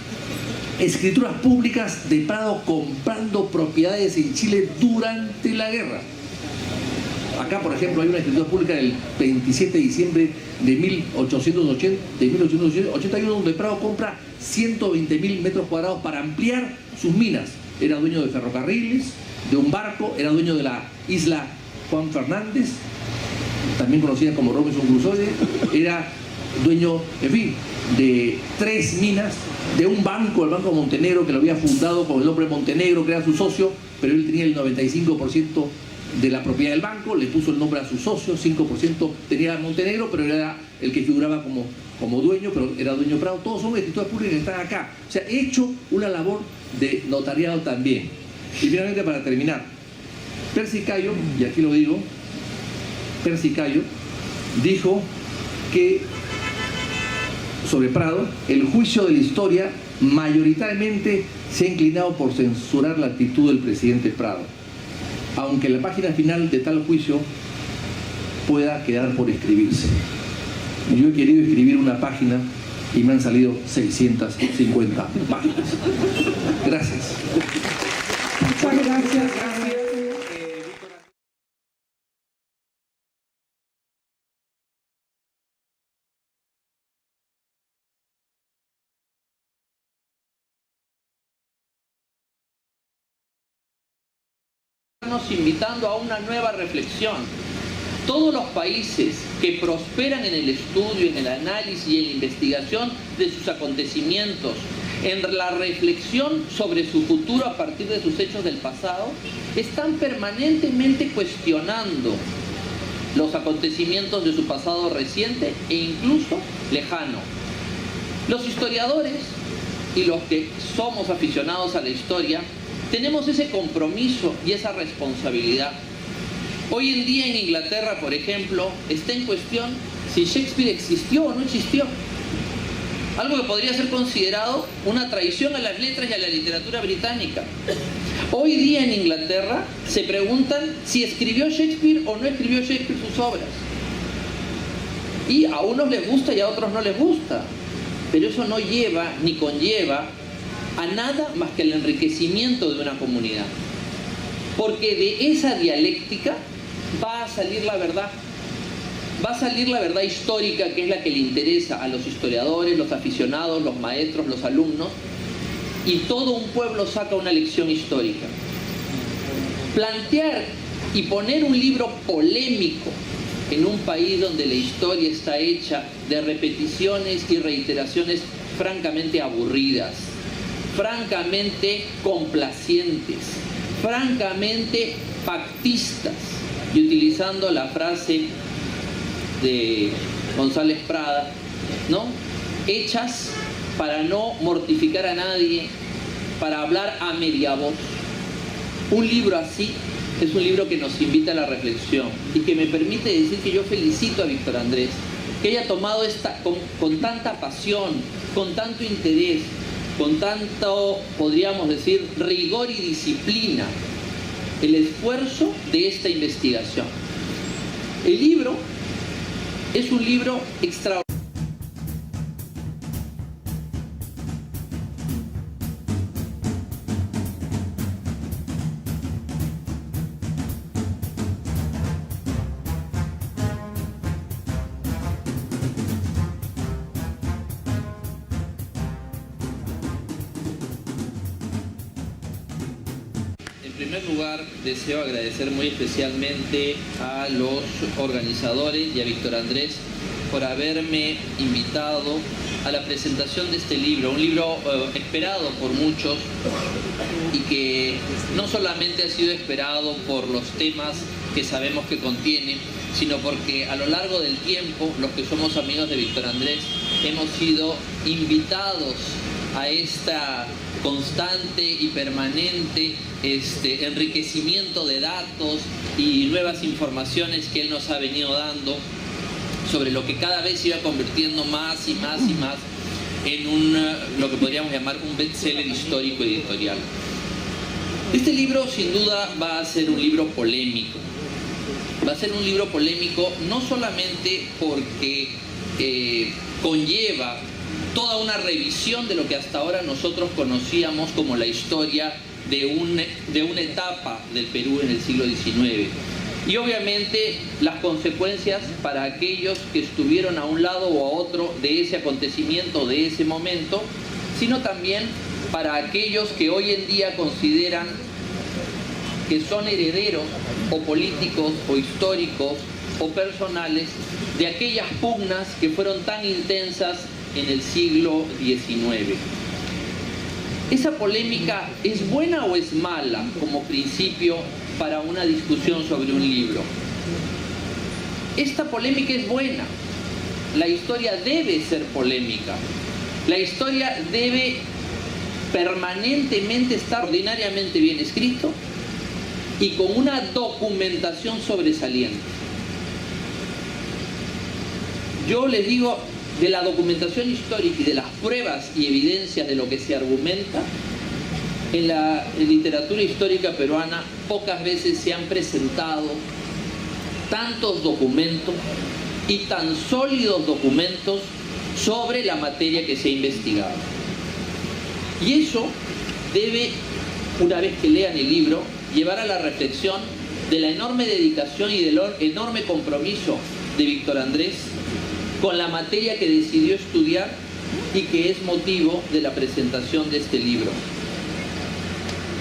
escrituras públicas de Prado comprando propiedades en Chile durante la guerra. Acá, por ejemplo, hay una escritura pública del 27 de diciembre de 1881, donde Prado compra 120.000 metros cuadrados para ampliar sus minas. Era dueño de ferrocarriles, de un barco, era dueño de la isla Juan Fernández, también conocida como Robinson Crusoe, era dueño, en fin, de 3 minas, de un banco, el Banco Montenegro, que lo había fundado con el nombre Montenegro, que era su socio, pero él tenía el 95% de la propiedad del banco, le puso el nombre a su socio, 5% tenía Montenegro, pero era el que figuraba como dueño, pero era dueño Prado. Todos son escrituras públicas que están acá. O sea, he hecho una labor de notariado también. Y finalmente, para terminar, Percy Cayo, y aquí lo digo, Percy Cayo dijo que sobre Prado, el juicio de la historia mayoritariamente se ha inclinado por censurar la actitud del presidente Prado, aunque la página final de tal juicio pueda quedar por escribirse. Yo he querido escribir una página y me han salido 650 páginas. Gracias. Muchas gracias. estarnos invitando a una nueva reflexión. Todos los países que prosperan en el estudio, en el análisis y en la investigación de sus acontecimientos, en la reflexión sobre su futuro a partir de sus hechos del pasado, están permanentemente cuestionando los acontecimientos de su pasado reciente e incluso lejano. Los historiadores y los que somos aficionados a la historia tenemos ese compromiso y esa responsabilidad. Hoy en día en Inglaterra, por ejemplo, está en cuestión si Shakespeare existió o no existió. Algo que podría ser considerado una traición a las letras y a la literatura británica. Hoy día en Inglaterra se preguntan si escribió Shakespeare o no escribió Shakespeare sus obras. Y a unos les gusta y a otros no les gusta. Pero eso no lleva ni conlleva a nada más que el enriquecimiento de una comunidad. Porque de esa dialéctica va a salir la verdad. Va a salir la verdad histórica, que es la que le interesa a los historiadores, los aficionados, los maestros, los alumnos, y todo un pueblo saca una lección histórica. Plantear y poner un libro polémico en un país donde la historia está hecha de repeticiones y reiteraciones francamente aburridas, francamente complacientes, francamente pactistas, y utilizando la frase de González Prada, ¿no? Hechas para no mortificar a nadie, para hablar a media voz. Un libro así es un libro que nos invita a la reflexión y que me permite decir que yo felicito a Víctor Andrés, que haya tomado con tanta pasión, con tanto interés, con tanto, podríamos decir, rigor y disciplina, el esfuerzo de esta investigación. El libro es un libro extraordinario. En primer lugar, deseo agradecer muy especialmente a los organizadores y a Víctor Andrés por haberme invitado a la presentación de este libro, un libro esperado por muchos y que no solamente ha sido esperado por los temas que sabemos que contiene, sino porque a lo largo del tiempo, los que somos amigos de Víctor Andrés, hemos sido invitados a esta constante y permanente enriquecimiento de datos y nuevas informaciones que él nos ha venido dando sobre lo que cada vez se iba convirtiendo más y más y más en lo que podríamos llamar un bestseller histórico editorial. Este libro sin duda va a ser un libro polémico. Va a ser un libro polémico no solamente porque conlleva toda una revisión de lo que hasta ahora nosotros conocíamos como la historia de una etapa del Perú en el siglo XIX. Y obviamente las consecuencias para aquellos que estuvieron a un lado o a otro de ese acontecimiento, de ese momento, sino también para aquellos que hoy en día consideran que son herederos o políticos o históricos o personales de aquellas pugnas que fueron tan intensas en el siglo XIX. ¿Esa polémica es buena o es mala como principio para una discusión sobre un libro? Esta polémica es buena. La historia debe ser polémica. La historia debe permanentemente estar ordinariamente bien escrito y con una documentación sobresaliente. Yo les digo, de la documentación histórica y de las pruebas y evidencias de lo que se argumenta, en la literatura histórica peruana pocas veces se han presentado tantos documentos y tan sólidos documentos sobre la materia que se ha investigado. Y eso debe, una vez que lean el libro, llevar a la reflexión de la enorme dedicación y del enorme compromiso de Víctor Andrés con la materia que decidió estudiar y que es motivo de la presentación de este libro.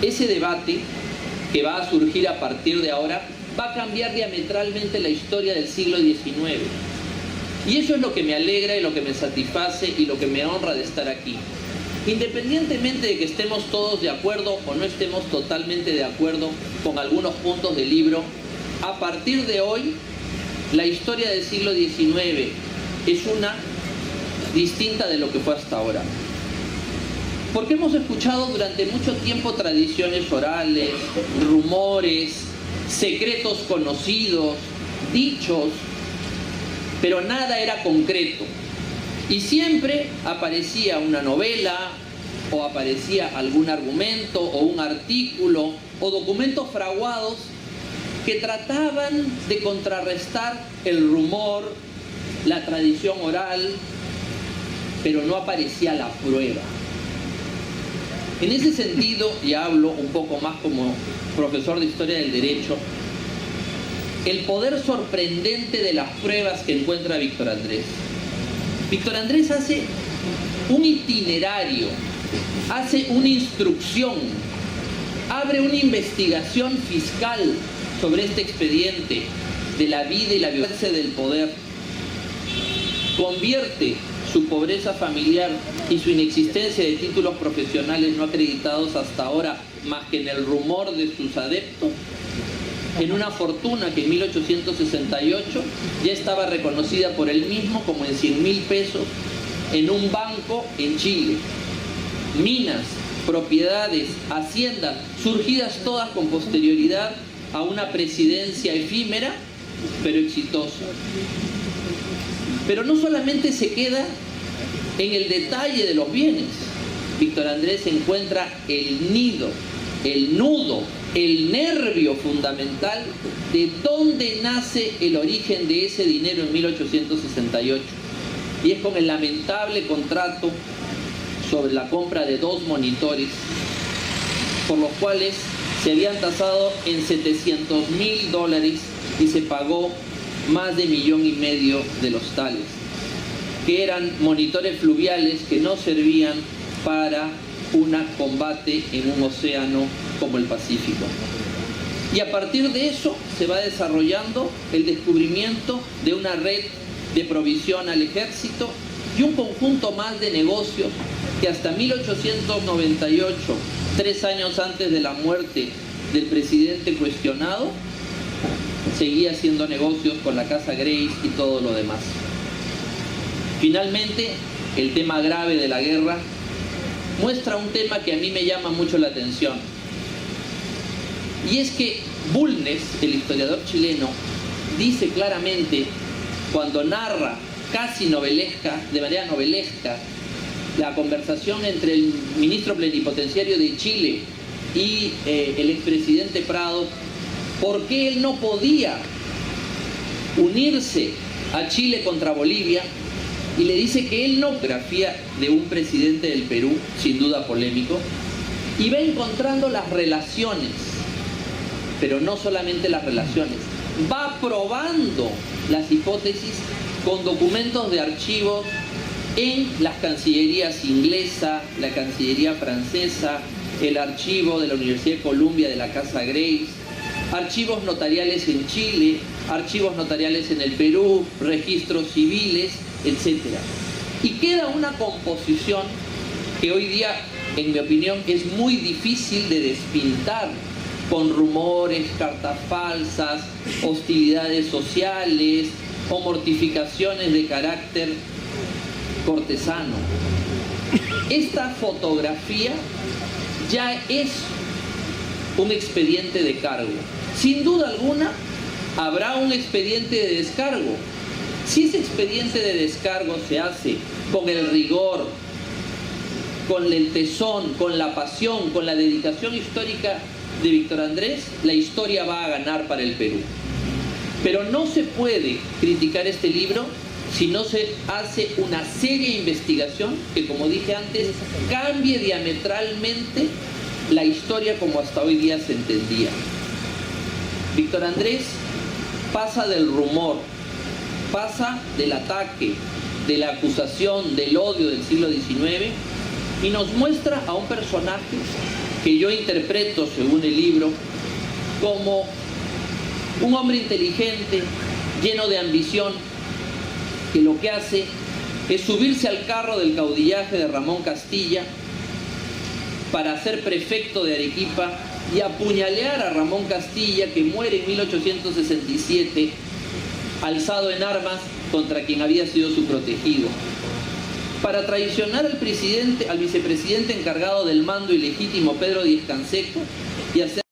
Ese debate que va a surgir a partir de ahora va a cambiar diametralmente la historia del siglo XIX. Y eso es lo que me alegra y lo que me satisface y lo que me honra de estar aquí. Independientemente de que estemos todos de acuerdo o no estemos totalmente de acuerdo con algunos puntos del libro, a partir de hoy, la historia del siglo XIX es una distinta de lo que fue hasta ahora. Porque hemos escuchado durante mucho tiempo tradiciones orales, rumores, secretos conocidos, dichos, pero nada era concreto. Y siempre aparecía una novela, o aparecía algún argumento, o un artículo, o documentos fraguados que trataban de contrarrestar el rumor, la tradición oral, pero no aparecía la prueba. En ese sentido, y hablo un poco más como profesor de Historia del Derecho, el poder sorprendente de las pruebas que encuentra Víctor Andrés. Víctor Andrés hace un itinerario, hace una instrucción, abre una investigación fiscal sobre este expediente de la vida y la violencia del poder, convierte su pobreza familiar y su inexistencia de títulos profesionales no acreditados hasta ahora, más que en el rumor de sus adeptos, en una fortuna que en 1868 ya estaba reconocida por él mismo como en 100.000 pesos en un banco en Chile. Minas, propiedades, haciendas, surgidas todas con posterioridad a una presidencia efímera, pero exitosa. Pero no solamente se queda en el detalle de los bienes. Víctor Andrés encuentra el nido, el nudo, el nervio fundamental de dónde nace el origen de ese dinero en 1868. Y es con el lamentable contrato sobre la compra de 2 monitores, por los cuales se habían tasado en $700.000 y se pagó más de 1,5 millones de los tales, que eran monitores fluviales que no servían para un combate en un océano como el Pacífico. Y a partir de eso se va desarrollando el descubrimiento de una red de provisión al ejército y un conjunto más de negocios que hasta 1898, 3 años antes de la muerte del presidente cuestionado, seguía haciendo negocios con la Casa Grace y todo lo demás. Finalmente, el tema grave de la guerra muestra un tema que a mí me llama mucho la atención. Y es que Bulnes, el historiador chileno, dice claramente, cuando narra casi novelesca, de manera novelesca, la conversación entre el ministro plenipotenciario de Chile y el expresidente Prado, por qué él no podía unirse a Chile contra Bolivia, y le dice que él no grafía de un presidente del Perú, sin duda polémico, y va encontrando las relaciones, pero no solamente las relaciones, va probando las hipótesis con documentos de archivos en las cancillerías inglesa, la cancillería francesa, el archivo de la Universidad de Columbia de la Casa Grace, archivos notariales en Chile, archivos notariales en el Perú, registros civiles, etc. Y queda una composición que hoy día, en mi opinión, es muy difícil de despintar con rumores, cartas falsas, hostilidades sociales o mortificaciones de carácter cortesano. Esta fotografía ya es un expediente de cargo. Sin duda alguna, habrá un expediente de descargo. Si ese expediente de descargo se hace con el rigor, con el tesón, con la pasión, con la dedicación histórica de Víctor Andrés, la historia va a ganar para el Perú. Pero no se puede criticar este libro si no se hace una seria investigación que, como dije antes, cambie diametralmente la historia como hasta hoy día se entendía. Víctor Andrés pasa del rumor, pasa del ataque, de la acusación, del odio del siglo XIX y nos muestra a un personaje que yo interpreto, según el libro, como un hombre inteligente, lleno de ambición, que lo que hace es subirse al carro del caudillaje de Ramón Castilla para ser prefecto de Arequipa y apuñalear a Ramón Castilla, que muere en 1867, alzado en armas contra quien había sido su protegido. Para traicionar al vicepresidente encargado del mando ilegítimo, Pedro Díez Canseco, y hacer